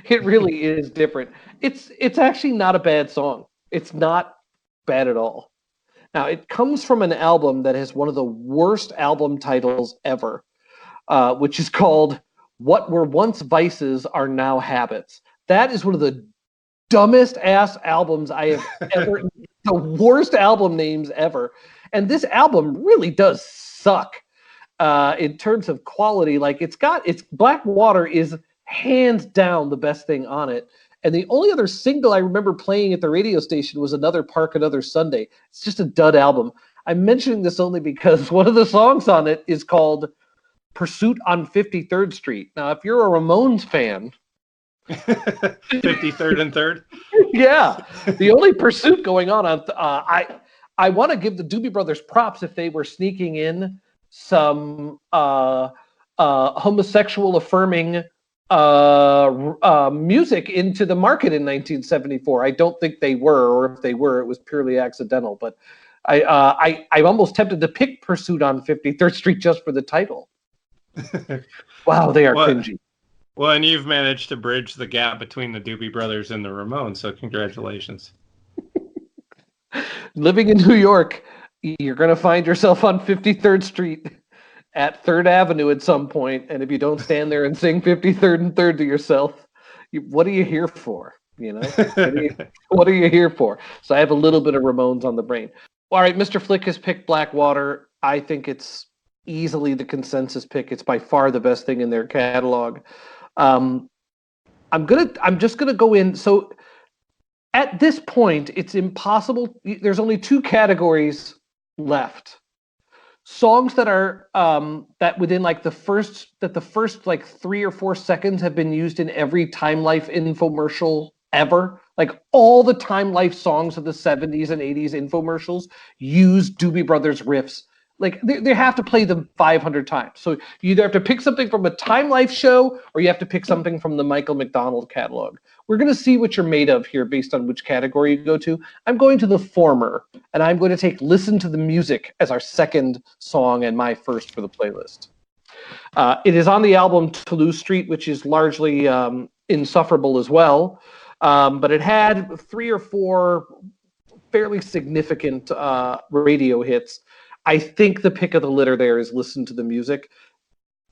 It really is different. It's actually not a bad song. It's not bad at all. Now, it comes from an album that has one of the worst album titles ever, which is called What Were Once Vices Are Now Habits. That is one of the dumbest ass albums I have ever, the worst album names ever. And this album really does suck in terms of quality. Like it's Black Water is hands down the best thing on it. And the only other single I remember playing at the radio station was Another Park, Another Sunday. It's just a dud album. I'm mentioning this only because one of the songs on it is called Pursuit on 53rd Street. Now, if you're a Ramones fan, 53rd and 3rd. yeah, the only pursuit going on I want to give the Doobie Brothers props if they were sneaking in some homosexual affirming music into the market in 1974. I don't think they were, or if they were, it was purely accidental. But I'm almost tempted to pick Pursuit on 53rd Street just for the title. Wow, they are cringy. Well, and you've managed to bridge the gap between the Doobie Brothers and the Ramones, so congratulations. Living in New York, you're going to find yourself on 53rd Street at 3rd Avenue at some point, and if you don't stand there and sing 53rd and 3rd to yourself, what are you here for? You know, what are you here for? So I have a little bit of Ramones on the brain. All right, Mr. Flick has picked Blackwater. I think it's easily the consensus pick. It's by far the best thing in their catalog. I'm just gonna go in. So at this point, it's impossible. There's only 2 categories left. Songs that are that within like the first like 3 or 4 seconds have been used in every Time Life infomercial ever. Like all the Time Life songs of the 70s and 80s infomercials use Doobie Brothers riffs. Like they have to play them 500 times. So you either have to pick something from a Time Life show or you have to pick something from the Michael McDonald catalog. We're going to see what you're made of here based on which category you go to. I'm going to the former, and I'm going to take Listen to the Music as our second song and my first for the playlist. It is on the album Toulouse Street, which is largely insufferable as well, but it had 3 or 4 fairly significant radio hits. I think the pick of the litter there is Listen to the Music.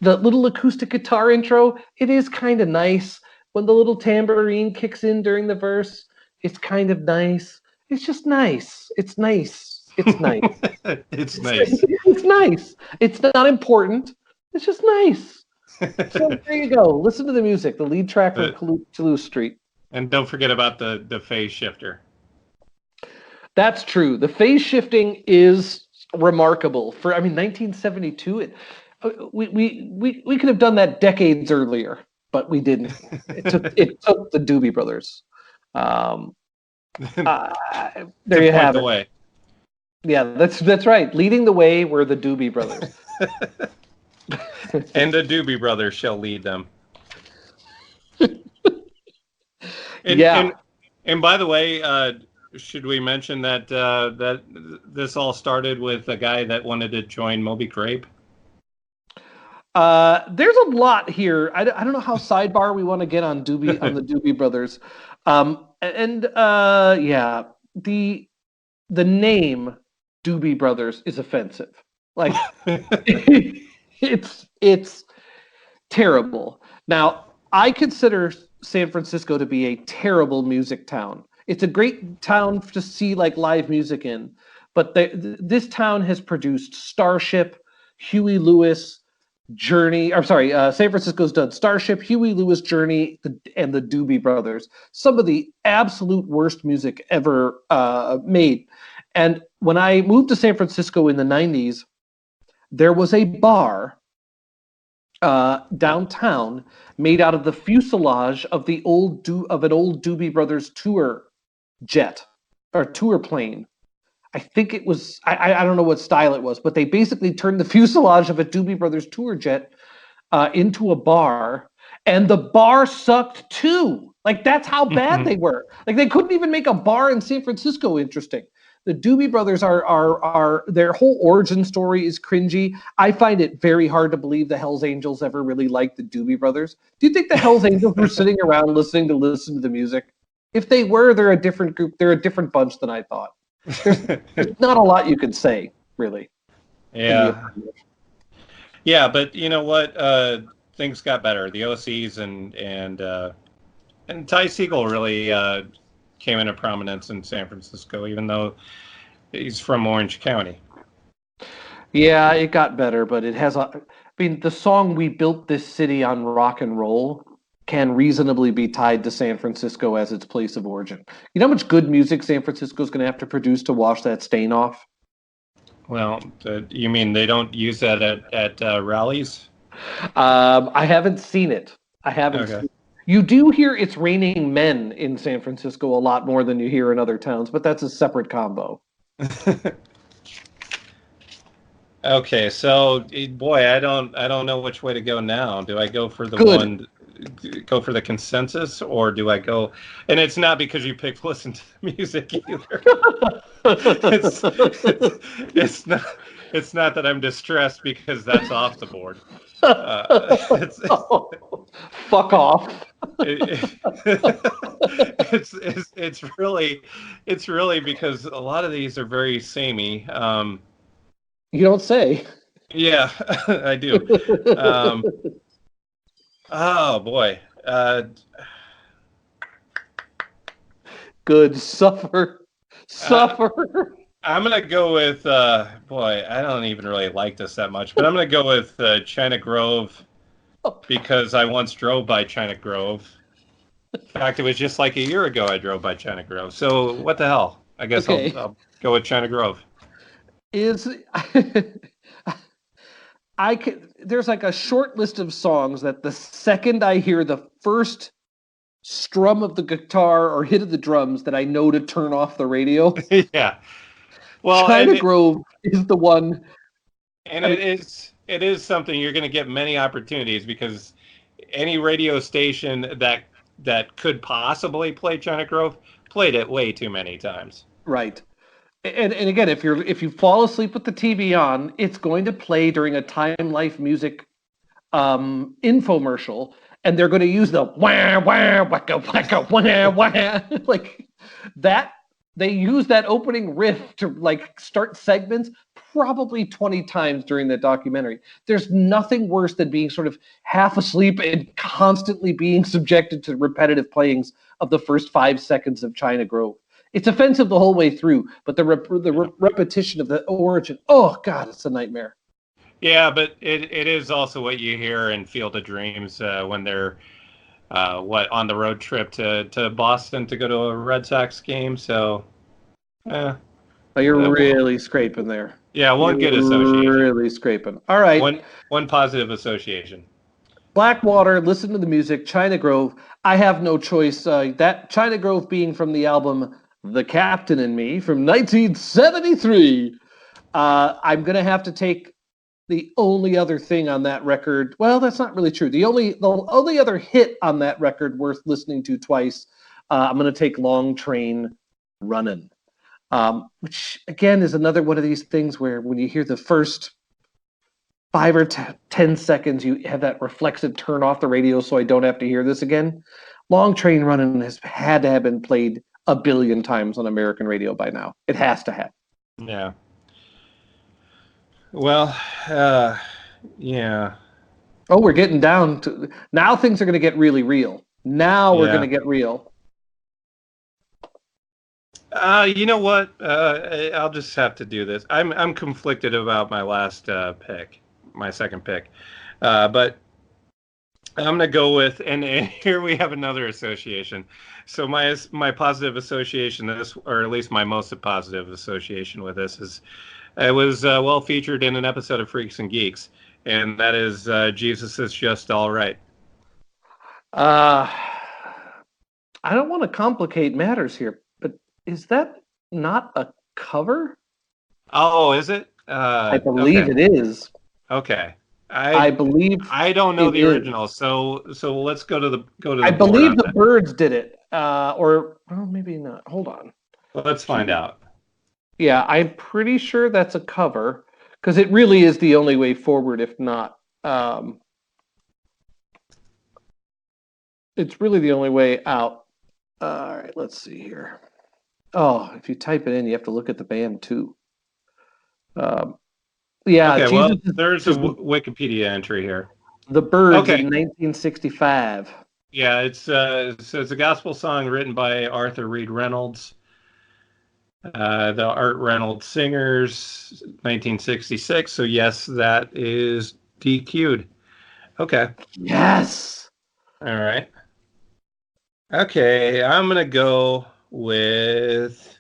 The little acoustic guitar intro, it is kind of nice. When the little tambourine kicks in during the verse, it's kind of nice. It's just nice. It's nice. It's nice. It's nice. It's nice. It's not important. It's just nice. So there you go. Listen to the Music, the lead track from Toulouse Street. And don't forget about the phase shifter. That's true. The phase shifting is remarkable. 1972. We could have done that decades earlier, but we didn't. It took the Doobie Brothers. There you have it. Way. Yeah, that's right. Leading the way were the Doobie Brothers. And the Doobie Brothers shall lead them. And by the way, should we mention that that this all started with a guy that wanted to join Moby Grape? There's a lot here. I don't know how sidebar we want to get on the Doobie Brothers. The name Doobie Brothers is offensive. Like it's terrible. Now, I consider San Francisco to be a terrible music town. It's a great town to see like live music in, but this town has produced Starship, Huey Lewis, Journey. San Francisco's done Starship, Huey Lewis, Journey, and the Doobie Brothers. Some of the absolute worst music ever made. And when I moved to San Francisco in the 90s, there was a bar downtown made out of the fuselage of an old Doobie Brothers tour jet or tour plane. I think it was, I don't know what style it was, but they basically turned the fuselage of a Doobie Brothers tour jet into a bar, and the bar sucked too. Like that's how bad they were. Like they couldn't even make a bar in San Francisco interesting. The Doobie Brothers are their whole origin story is cringy. I find it very hard to believe the Hells Angels ever really liked the Doobie Brothers. Do you think the Hells Angels were sitting around listening to the music? If they were, they're a different group. They're a different bunch than I thought. There's not a lot you can say, really. Yeah. Yeah, but you know what? Things got better. The OCs and Ty Segall really came into prominence in San Francisco, even though he's from Orange County. Yeah, it got better, but it has. The song "We Built This City on Rock and Roll" can reasonably be tied to San Francisco as its place of origin. You know how much good music San Francisco is going to have to produce to wash that stain off? Well, you mean they don't use that at rallies? I haven't seen it. I haven't Okay. seen. You do hear "It's Raining Men" in San Francisco a lot more than you hear in other towns, but that's a separate combo. Okay, so boy, I don't know which way to go now. Do I go for the Good. one, go for the consensus, or do I go? And it's not because you picked listen to the music either. It's it's not it's not that I'm distressed because that's off the board. It's Fuck off. it, it's really because a lot of these are very samey. You don't say. Yeah, I do. Um, oh boy. Good. Suffer. I, Suffer. I'm gonna go with boy. I don't even really like this that much, but I'm gonna go with China Grove because I once drove by China Grove. In fact, it was just like a year ago I drove by China Grove. So what the hell? I guess I'll, Okay. I'll go with China Grove. Is I could there's like a short list of songs that the second I hear the first strum of the guitar or hit of the drums that I know to turn off the radio. Yeah. Well, China Grove is the one. and I mean, it is something you're going to get many opportunities because any radio station that could possibly play China Grove played it way too many times. right. And again, if you fall asleep with the TV on, it's going to play during a Time Life music infomercial, and they're going to use the wah wah wacka wacka wah wah like that. They use that opening riff to like start segments probably 20 times during that documentary. There's nothing worse than being sort of half asleep and constantly being subjected to repetitive playings of the first 5 seconds of China Grove. It's offensive the whole way through, but Yeah. repetition of the origin, oh God, it's a nightmare. Yeah, but it is also what you hear in Field of Dreams when they're on the road trip to Boston to go to a Red Sox game. So, eh, Oh, you're well, really scraping there. yeah, one You're good association, really scraping. All right. one positive association. Blackwater, listen to the music. China Grove, I have no choice. That China Grove being from the album The Captain and Me from 1973. I'm going to have to take the only other thing on that record. Well, that's not really true. The only other hit on that record worth listening to twice. I'm going to take Long Train Runnin'. Which again is another one of these things where when you hear the first 5 or 10 seconds, you have that reflexive turn off the radio so I don't have to hear this again. Long Train Running has had to have been played a billion times on American radio by now. It has to have. Yeah. Well, uh, yeah, Oh, we're getting down to now. Things are going to get really real. Now we're going yeah. to get real. You know what? I'll just have to do this. I'm conflicted about my last pick, my second pick, but I'm gonna go with and here we have another association. So my positive association this, or at least my most positive association with this is it was well featured in an episode of Freaks and Geeks, and that is Jesus is just all right. Uh, I don't want to complicate matters here, but is that not a cover? Oh, is it? I believe Okay, it is. okay. I I believe I don't know it the is. original, so let's go to I the board believe on the that. Birds did it, or well, maybe not. Hold on. Let's find out. Yeah, I'm pretty sure that's a cover because it really is the only way forward. If not, it's really the only way out. All right, let's see here. Oh, if you type it in, you have to look at the band too. Um, yeah, Okay, Jesus well, there's a is Wikipedia entry here. the Birds Okay, in 1965. yeah, it's a gospel song written by Arthur Reed Reynolds, the Art Reynolds Singers, 1966. So yes, that is DQ'd. Okay, Yes. all right. Okay, I'm gonna go with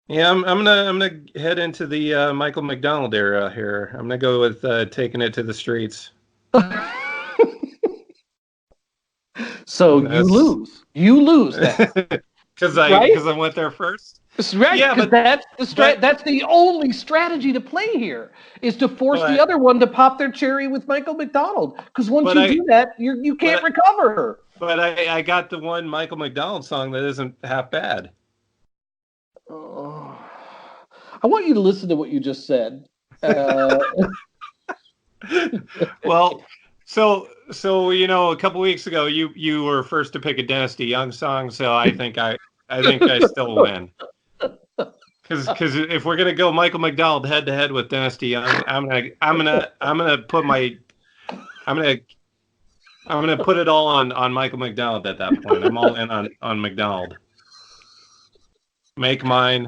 Yeah, I'm gonna head into the Michael McDonald era here. I'm gonna go with taking it to the streets. So you That's lose. You lose then, because I right? because I went there first. That's right, Yeah, because that's the but that's the only strategy to play here is to force the but other one to pop their cherry with Michael McDonald. Because once but you I do that, you can't but recover. I got the one Michael McDonald song that isn't half bad. Oh. I want you to listen to what you just said. Uh, Well, so a couple weeks ago you were first to pick a Dynasty Young song, so I think I still win. Because if we're gonna go Michael McDonald head to head with Dynasty Young, I'm gonna put my I'm gonna I'm gonna put it all on Michael McDonald at that point. I'm all in on McDonald. Make mine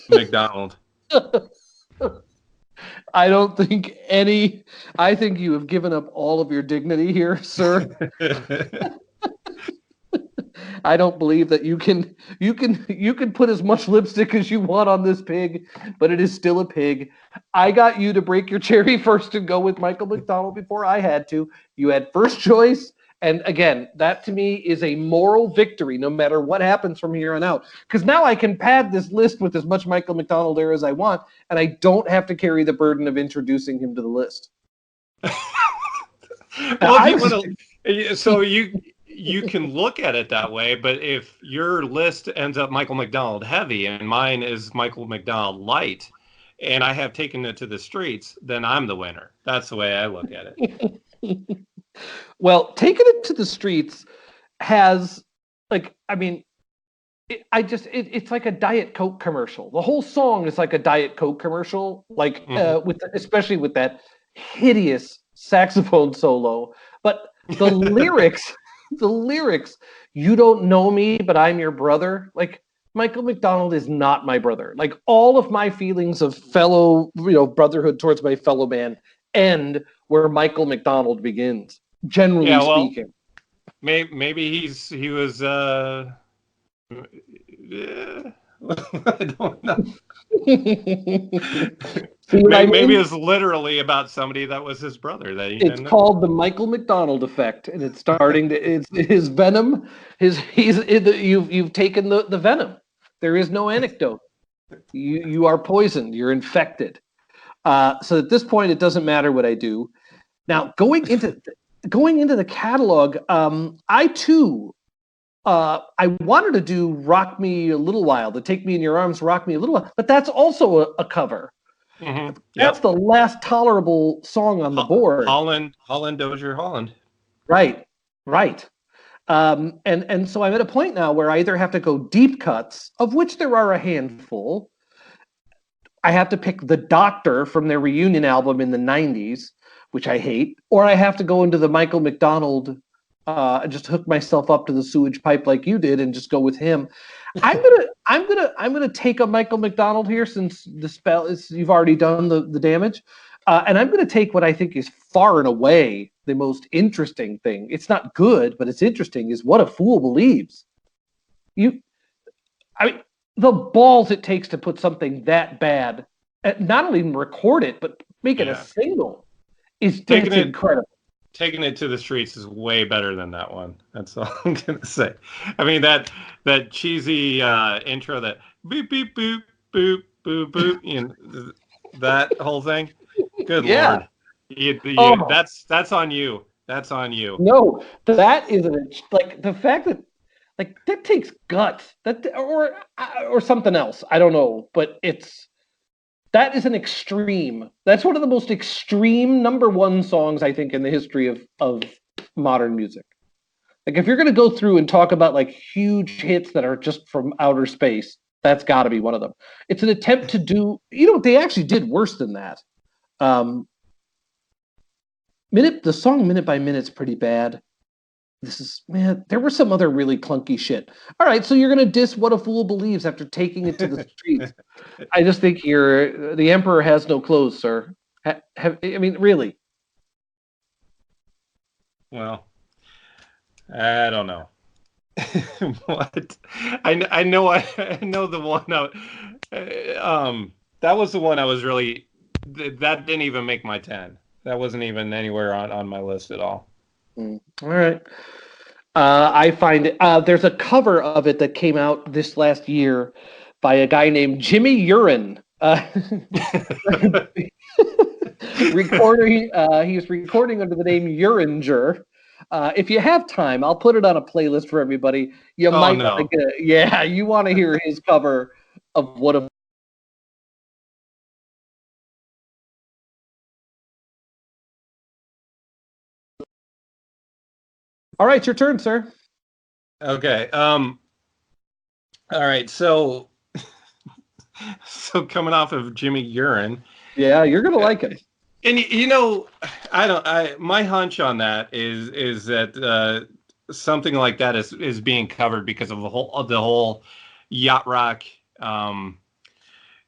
McDonald. I don't think any. I think you have given up all of your dignity here, sir. I don't believe that you can put as much lipstick as you want on this pig, but it is still a pig. I got you to break your cherry first and go with Michael McDonald before I had to. You had first choice. And again, that to me is a moral victory no matter what happens from here on out. Because now I can pad this list with as much Michael McDonald there as I want, and I don't have to carry the burden of introducing him to the list. Now, Well, if I you was want to, so you can look at it that way, but if your list ends up Michael McDonald heavy and mine is Michael McDonald light, and I have taken it to the streets, then I'm the winner. That's the way I look at it. well, taking it to the streets has like I mean it's like a Diet Coke commercial. The whole song is like a Diet Coke commercial, like Hmm. especially with that hideous saxophone solo. But the lyrics, the lyrics, you don't know me, but I'm your brother. Like Michael McDonald is not my brother. Like all of my feelings of fellow, brotherhood towards my fellow man end where Michael McDonald begins. Generally Yeah, well, speaking. maybe he was yeah, I don't know. See what I Maybe mean? it's literally about somebody that was his brother that he It's didn't know. called the Michael McDonald effect, and it's starting to. It's his venom. You've taken the venom. There is no anecdote. You are poisoned. You're infected. So at this point, it doesn't matter what I do. Now going into the catalog, I too. I wanted to do "Rock Me a Little While," the "Take Me in Your Arms, Rock Me a Little While," but that's also a cover. That's Yep. the last tolerable song on the board. Holland Dozier Holland. Right, right. And so I'm at a point now where I either have to go deep cuts, of which there are a handful. I have to pick The Doctor from their reunion album in the 90s, which I hate, or I have to go into the Michael McDonald and just hook myself up to the sewage pipe like you did and just go with him. I'm gonna take a Michael McDonald here since the spell is you've already done the damage. And I'm going to take what I think is far and away the most interesting thing. It's not good, but it's interesting. Is What a Fool Believes. You, I mean, the balls it takes to put something that bad, not only record it, but make it a Yeah. single, is Taking that's it incredible. taking it to the streets is way better than that one. That's all I'm gonna say. I mean that cheesy intro that beep beep boop boop boop boop, that whole thing. Good Yeah. lord, Oh that's on you. That's on you. no, that isn't like the fact that like that takes guts. That or something else. I don't know, but that is an extreme. That's one of the most extreme number one songs I think in the history of modern music. Like if you're going to go through and talk about like huge hits that are just from outer space, that's got to be one of them. It's an attempt to do. They actually did worse than that. Um, the song Minute by Minute's pretty bad. This is man. There was some other really clunky shit. All right, so you're going to diss What a Fool Believes after taking it to the streets. I just think the emperor has no clothes, sir. I mean, really. Well, I don't know. What? I know I know the one out. That was the one I was really. That didn't even make my 10. That wasn't even anywhere on my list at all. All right. I find there's a cover of it that came out this last year by a guy named Jimmy Urine. Recording, he's recording under the name Uringer. If you have time, I'll put it on a playlist for everybody. You Oh might want to no. get it. Yeah, you want to hear his cover of what a. All right, your turn, sir. Okay. All right. So coming off of Jimmy Urine, Yeah, you're gonna like him. and I don't. My hunch on that is that something like that is being covered because of the whole yacht rock. Um,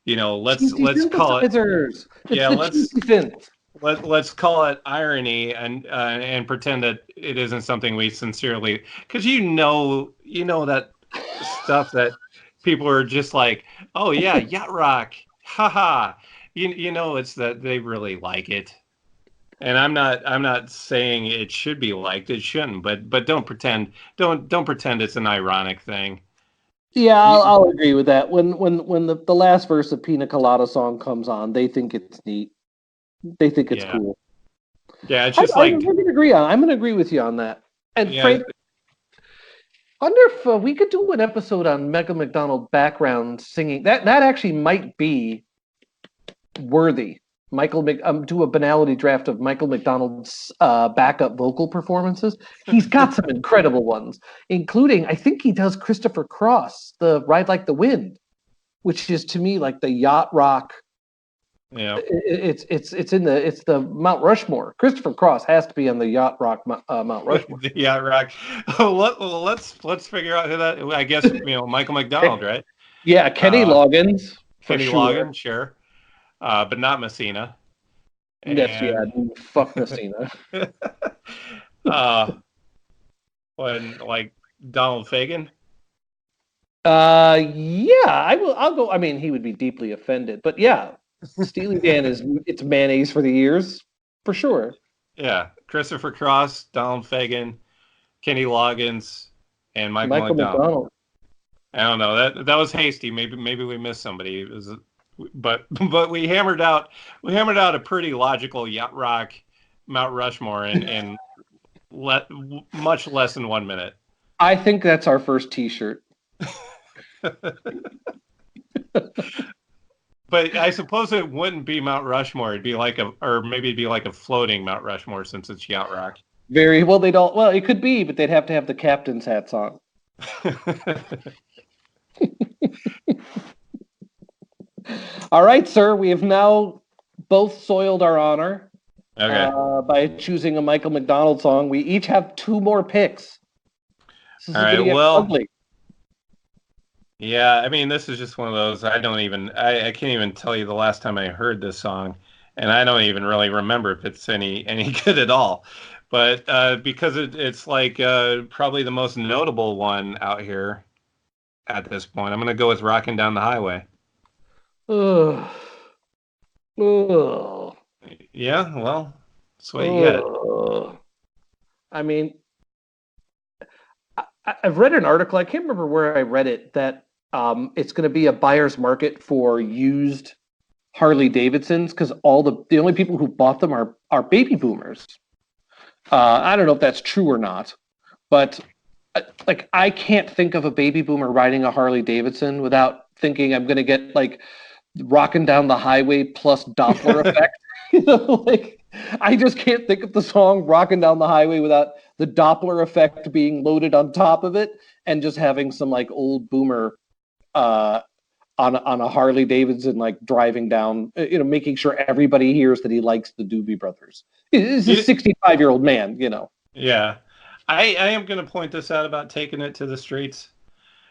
Cheesy let's call it. synthesizers. It's Yeah, the cheesy synth. let's call it irony and pretend that it isn't something we sincerely, because that stuff that people are just like, oh yeah, yacht rock, haha. It's that they really like it, and I'm not saying it should be liked. It shouldn't, but don't pretend it's an ironic thing. Yeah, You, I'll agree with that. When the last verse of Pina Colada song comes on, they think it's neat. They think it's yeah, cool. yeah. It's just I'm like, going to agree on. I'm going to agree with you on that. And yeah, Frank, I wonder if we could do an episode on Michael McDonald background singing. That actually might be worthy. Do a Banality draft of Michael McDonald's backup vocal performances. He's got some incredible ones, including I think he does Christopher Cross, the Ride Like the Wind, which is to me like the yacht rock. yeah. It's the Mount Rushmore. Christopher Cross has to be on the yacht rock Mount Rushmore. Yeah, rock. Oh, let's figure out who that. I guess Michael McDonald, right? Yeah, Kenny Uh, Loggins for Kenny sure. Loggins, sure, but not Messina. Yes, yeah, And fuck Messina. uh, when like Donald Fagen. Yeah, I will. I'll go. I mean, he would be deeply offended, but yeah, Steely Dan it's mayonnaise for the ears for sure. Yeah, Christopher Cross, Donald Fagen, Kenny Loggins, and Michael Michael McDonald. McDonald. I don't know, that was hasty. Maybe we missed somebody. But we hammered out a pretty logical yacht rock Mount Rushmore in much less than 1 minute. I think that's our first T-shirt. But I suppose it wouldn't be Mount Rushmore. Maybe it'd be like a floating Mount Rushmore since it's yacht rock. Very well. They don't. Well, it could be, but they'd have to have the captain's hats on. All right, sir. We have now both soiled our honor Okay. by choosing a Michael McDonald song. We each have two more picks. This is All going to right. get Well, ugly. yeah. I mean, this is just one of those. I can't even tell you the last time I heard this song, and I don't even really remember if it's any good at all. But because it's like probably the most notable one out here at this point, I'm gonna go with "Rocking Down the Highway." Ugh. Ugh. Yeah. Well, that's what you get. Ugh. I mean, I've read an article. I can't remember where I read it that it's going to be a buyer's market for used Harley Davidsons because the only people who bought them are baby boomers. I don't know if that's true or not, but like I can't think of a baby boomer riding a Harley Davidson without thinking I'm going to get like rocking down the highway plus Doppler effect. Like I just can't think of the song "Rocking Down the Highway" without the Doppler effect being loaded on top of it, and just having some like old boomer uh, on a Harley Davidson, like driving down, making sure everybody hears that he likes the Doobie Brothers. This is a 65-year-old man, Yeah, I am going to point this out about taking it to the streets.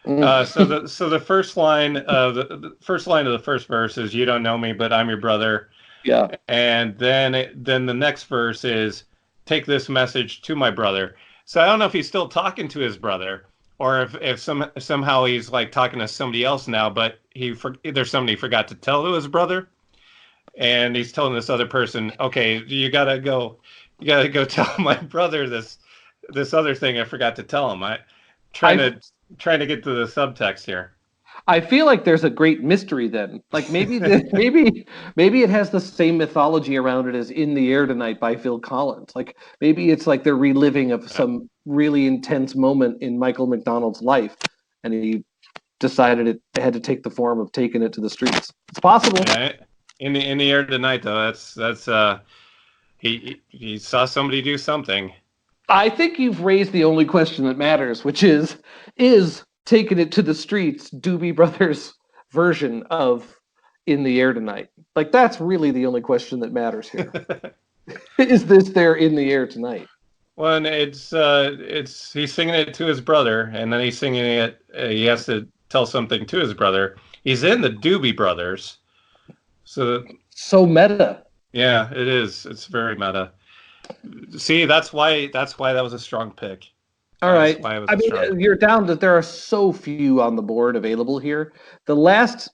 Mm. So the first line of the first line of the first verse is "You don't know me, but I'm your brother," Yeah. and then the next verse is "Take this message to my brother." So I don't know if he's still talking to his brother, or if somehow he's like talking to somebody else now, but there's somebody he forgot to tell to his brother, and he's telling this other person, okay, you gotta go tell my brother this other thing I forgot to tell him. Trying I to trying to get to the subtext here. I feel like there's a great mystery then. Like maybe it has the same mythology around it as "In the Air Tonight" by Phil Collins. Like maybe it's like they're reliving of some really intense moment in Michael McDonald's life, and he decided it had to take the form of taking it to the streets. It's possible. Yeah, in the air tonight though. That's he saw somebody do something. I think you've raised the only question that matters, which is taking it to the streets Doobie Brothers version of "In the Air Tonight"? Like that's really the only question that matters here. Is this there in the air tonight? Well, and it's he's singing it to his brother, and then he's singing it. He has to tell something to his brother. He's in the Doobie Brothers, so So meta. yeah, it is. It's very meta. See, that's why that was a strong pick. All That's right. why it was I a strong mean, pick. you're down to there are so few on the board available here. The last,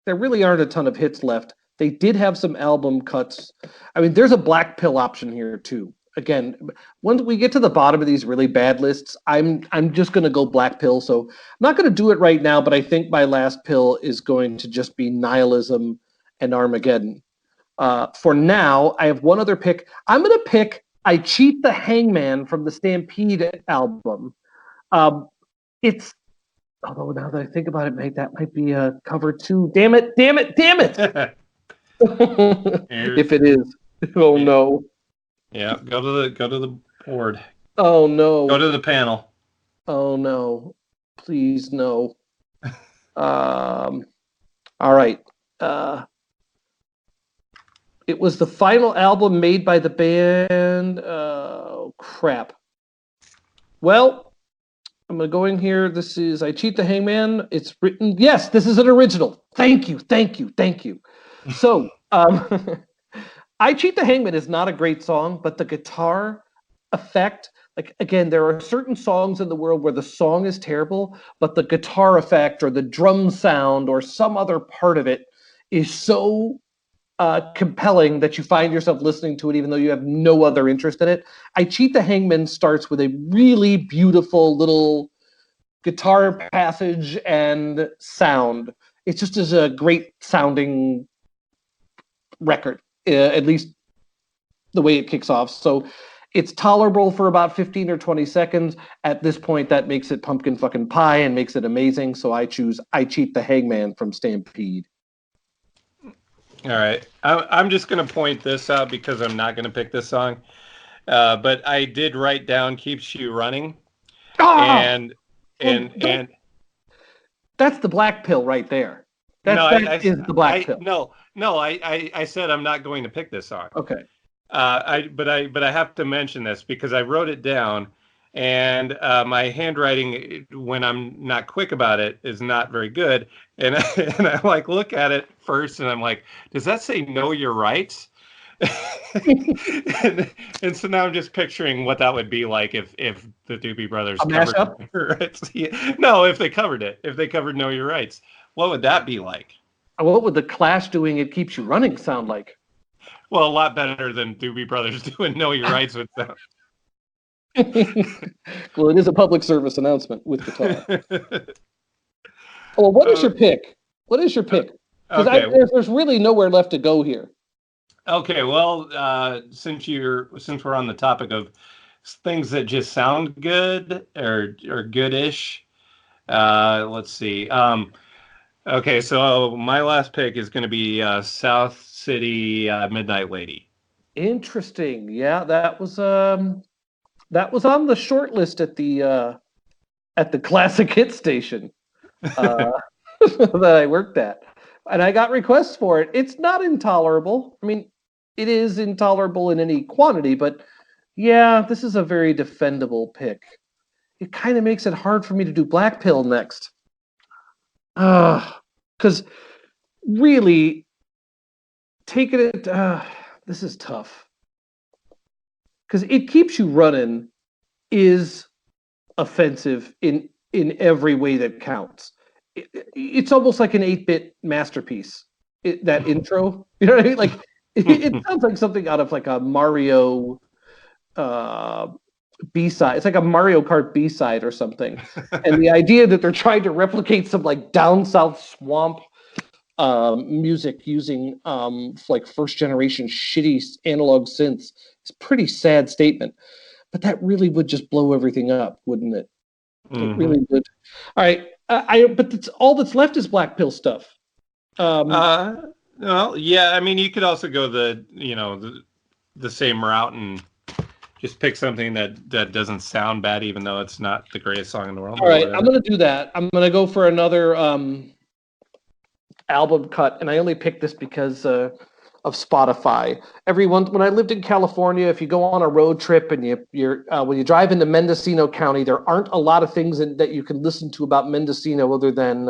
there really aren't a ton of hits left. They did have some album cuts. I mean, there's a Black Pill option here too. Again, once we get to the bottom of these really bad lists, I'm just going to go Black Pill. So I'm not going to do it right now, but I think my last pill is going to just be Nihilism and Armageddon. For now, I have one other pick. I'm going to pick I Cheat the Hangman from the Stampede album. It's, although now that I think about it, that might be a cover too. Damn it, damn it, damn it. If it is. Oh no. Yeah, go to the board. Oh no. Go to the panel. Oh no. Please no. All right. It was the final album made by the band. Oh crap. Well, I'm gonna go in here. This is I Cheat the Hangman. It's written. Yes, this is an original. Thank you, thank you, thank you. So, I Cheat the Hangman is not a great song, but the guitar effect, like again, there are certain songs in the world where the song is terrible, but the guitar effect or the drum sound or some other part of it is so compelling that you find yourself listening to it even though you have no other interest in it. I Cheat the Hangman starts with a really beautiful little guitar passage and sound. It just is a great sounding record, at least the way it kicks off. So it's tolerable for about 15 or 20 seconds. At this point, that makes it pumpkin fucking pie and makes it amazing. So I choose I Cheat the Hangman from Stampede. All right. I'm just going to point this out because I'm not going to pick this song. But I did write down "Keeps You Running," Ah! and and That's the black pill right there. no, That is the black pill. no, I said I'm not going to pick this song. Okay. But I have to mention this because I wrote it down, and my handwriting when I'm not quick about it is not very good, and and I like look at it first, and I'm like, does that say "Know Your Rights"? and so now I'm just picturing what that would be like if the Doobie Brothers A covered mashup? Know Your Rights. No, if they covered it, if they covered Know Your Rights, what would that be like? What would the Clash doing It Keeps You Running sound like? Well, a lot better than Doobie Brothers doing Know Your Rights with them. Well, it is a public service announcement with guitar. Well, what is your pick? What is your pick? Because Okay. there's really nowhere left to go here. Okay. Well, since we're on the topic of things that just sound good or goodish, let's see. Okay, so my last pick is going to be South City Midnight Lady. Interesting. Yeah, that was on the short list at the classic hit station that I worked at, and I got requests for it. It's not intolerable. I mean, it is intolerable in any quantity, but yeah, this is a very defendable pick. It kind of makes it hard for me to do Black Pill next. Because really, taking it, this is tough. Because It Keeps You Running is offensive in every way that counts. It's almost like an 8-bit masterpiece. That intro, you know what I mean? Like it sounds like something out of like a Mario uh, B-side. It's like a Mario Kart B-side or something. And the idea that they're trying to replicate some like down south swamp music using like first generation shitty analog synths is a pretty sad statement. But that really would just blow everything up, wouldn't it? It really would. All right, but that's all that's left is Black Pill stuff. Well, yeah. I mean, you could also go the same route and just pick something that doesn't sound bad, even though it's not the greatest song in the world. All right, I'm going to do that. I'm going to go for another album cut, and I only picked this because of Spotify. When I lived in California, if you go on a road trip and you're when you drive into Mendocino County, there aren't a lot of things that you can listen to about Mendocino other than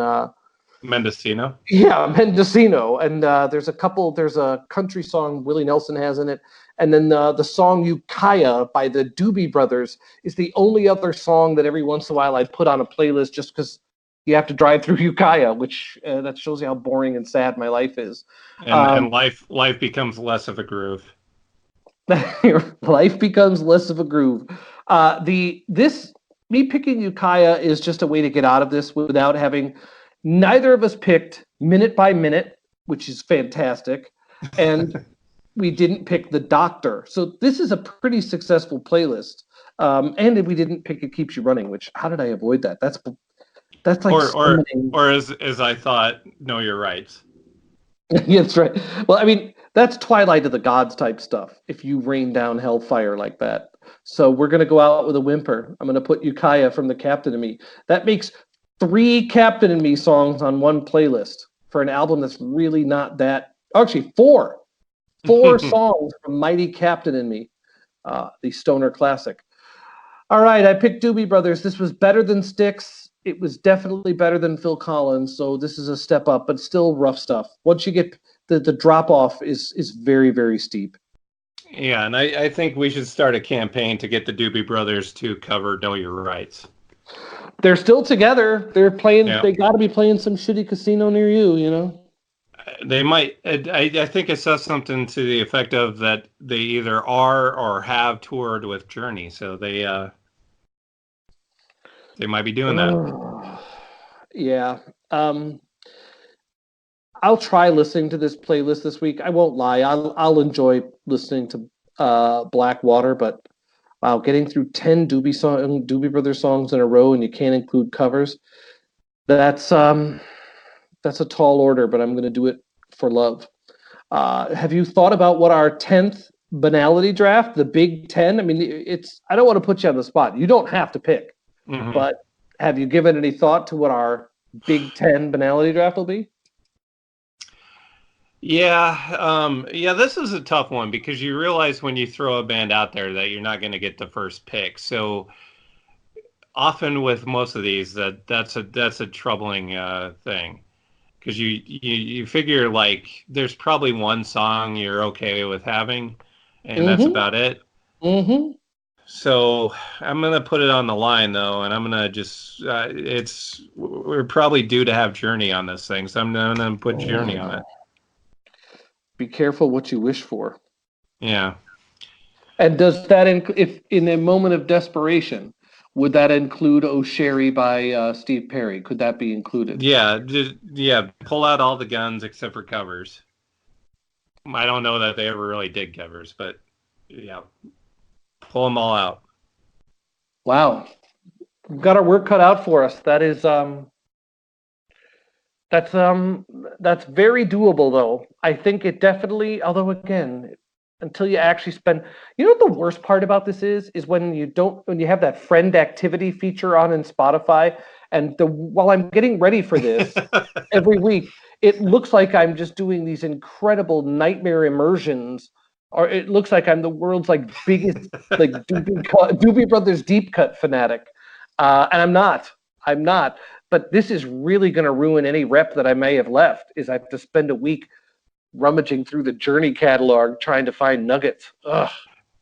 Mendocino. Yeah, Mendocino, and there's a country song Willie Nelson has in it, and then the song Ukiah by the Doobie Brothers is the only other song that every once in a while I'd put on a playlist just because you have to drive through Ukiah, which that shows you how boring and sad my life is. And life becomes less of a groove. Your life becomes less of a groove. Me picking Ukiah is just a way to get out of this without having. Neither of us picked minute by minute, which is fantastic, and we didn't pick The Doctor. So this is a pretty successful playlist. And we didn't pick It Keeps You Running, which how did I avoid that? That's like or as I thought, Know Your Rights. Yeah, that's right. Well, I mean, that's Twilight of the Gods type stuff. If you rain down hellfire like that. So we're gonna go out with a whimper. I'm gonna put Ukiah from The Captain and Me. That makes 3 Captain and Me songs on one playlist for an album that's really not that. Actually, 4 songs from Mighty Captain and Me, the stoner classic. All right, I picked Doobie Brothers. This was better than Styx. It was definitely better than Phil Collins, so this is a step up, but still rough stuff. Once you get the drop off is very, very steep. Yeah, and I think we should start a campaign to get the Doobie Brothers to cover Know Your Rights. They're still together. They're playing. Yeah. They got to be playing some shitty casino near you. You know. They might. I think it says something to the effect of that they either are or have toured with Journey, so they might be doing that. Yeah. I'll try listening to this playlist this week. I won't lie. I'll enjoy listening to Blackwater, but wow, getting through 10 Doobie Brothers songs in a row and you can't include covers. That's a tall order, but I'm going to do it for love. Have you thought about what our 10th Banality draft, the Big 10? I mean, I don't want to put you on the spot. You don't have to pick, but have you given any thought to what our Big 10 Banality draft will be? Yeah. This is a tough one because you realize when you throw a band out there that you're not going to get the first pick. So often with most of these, that's a troubling thing because you figure like there's probably one song you're okay with having, and that's about it. Mm-hmm. So I'm gonna put it on the line though, and I'm gonna just we're probably due to have Journey on this thing, so I'm gonna put Journey on it. Be careful what you wish for. Yeah. And does that if in a moment of desperation, would that include "Oh Sherry" by Steve Perry? Could that be included? Yeah, pull out all the guns except for covers. I don't know that they ever really did covers, but yeah, pull them all out. Wow, we've got our work cut out for us. That is that's very doable though. I think it definitely, although again, until you actually spend, you know what the worst part about this is when you have that friend activity feature on in Spotify, and while I'm getting ready for this every week, it looks like I'm just doing these incredible nightmare immersions, or it looks like I'm the world's like biggest like Doobie Brothers deep cut fanatic, and I'm not. But this is really going to ruin any rep that I may have left. Is I have to spend a week rummaging through the Journey catalog trying to find nuggets. Ugh.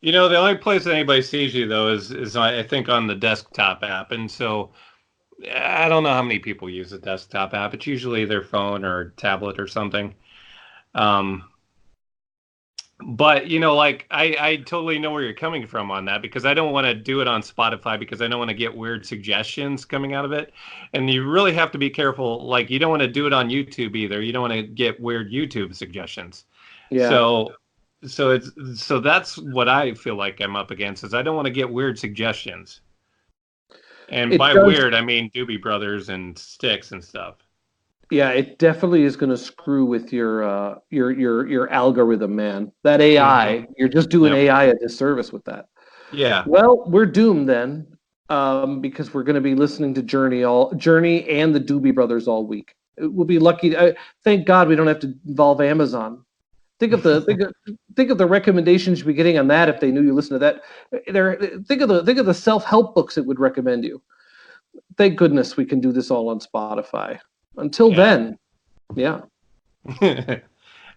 The only place that anybody sees you though is I think on the desktop app, and so I don't know how many people use the desktop app. It's usually their phone or tablet or something. Um, but like I totally know where you're coming from on that because I don't want to do it on Spotify because I don't want to get weird suggestions coming out of it. And you really have to be careful. Like you don't want to do it on YouTube either. You don't want to get weird YouTube suggestions. Yeah. So so that's what I feel like I'm up against is I don't want to get weird suggestions. And It by does. weird, I mean Doobie Brothers and Sticks and stuff. Yeah, it definitely is going to screw with your algorithm, man. That Hmm. AI, you're just doing Yep. AI a disservice with that. Yeah. Well, we're doomed then, because we're going to be listening to Journey and the Doobie Brothers all week. We'll be lucky. Thank God we don't have to involve Amazon. Think of the think of the recommendations you'd be getting on that if they knew you listen to that. Think of the self help books it would recommend you. Thank goodness we can do this all on Spotify. Until Yeah. then, yeah.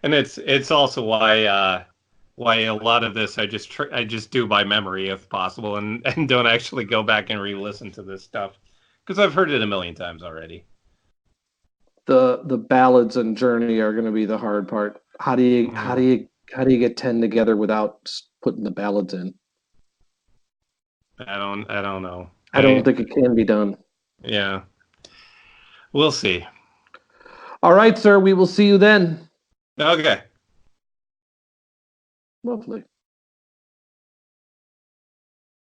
And it's also why a lot of this I just do by memory if possible and don't actually go back and re-listen to this stuff because I've heard it a million times already. The ballads and Journey are going to be the hard part. Mm. How do you get 10 together without putting the ballads in? I don't know. I don't think it can be done. Yeah, we'll see. All right, sir. We will see you then. Okay. Lovely.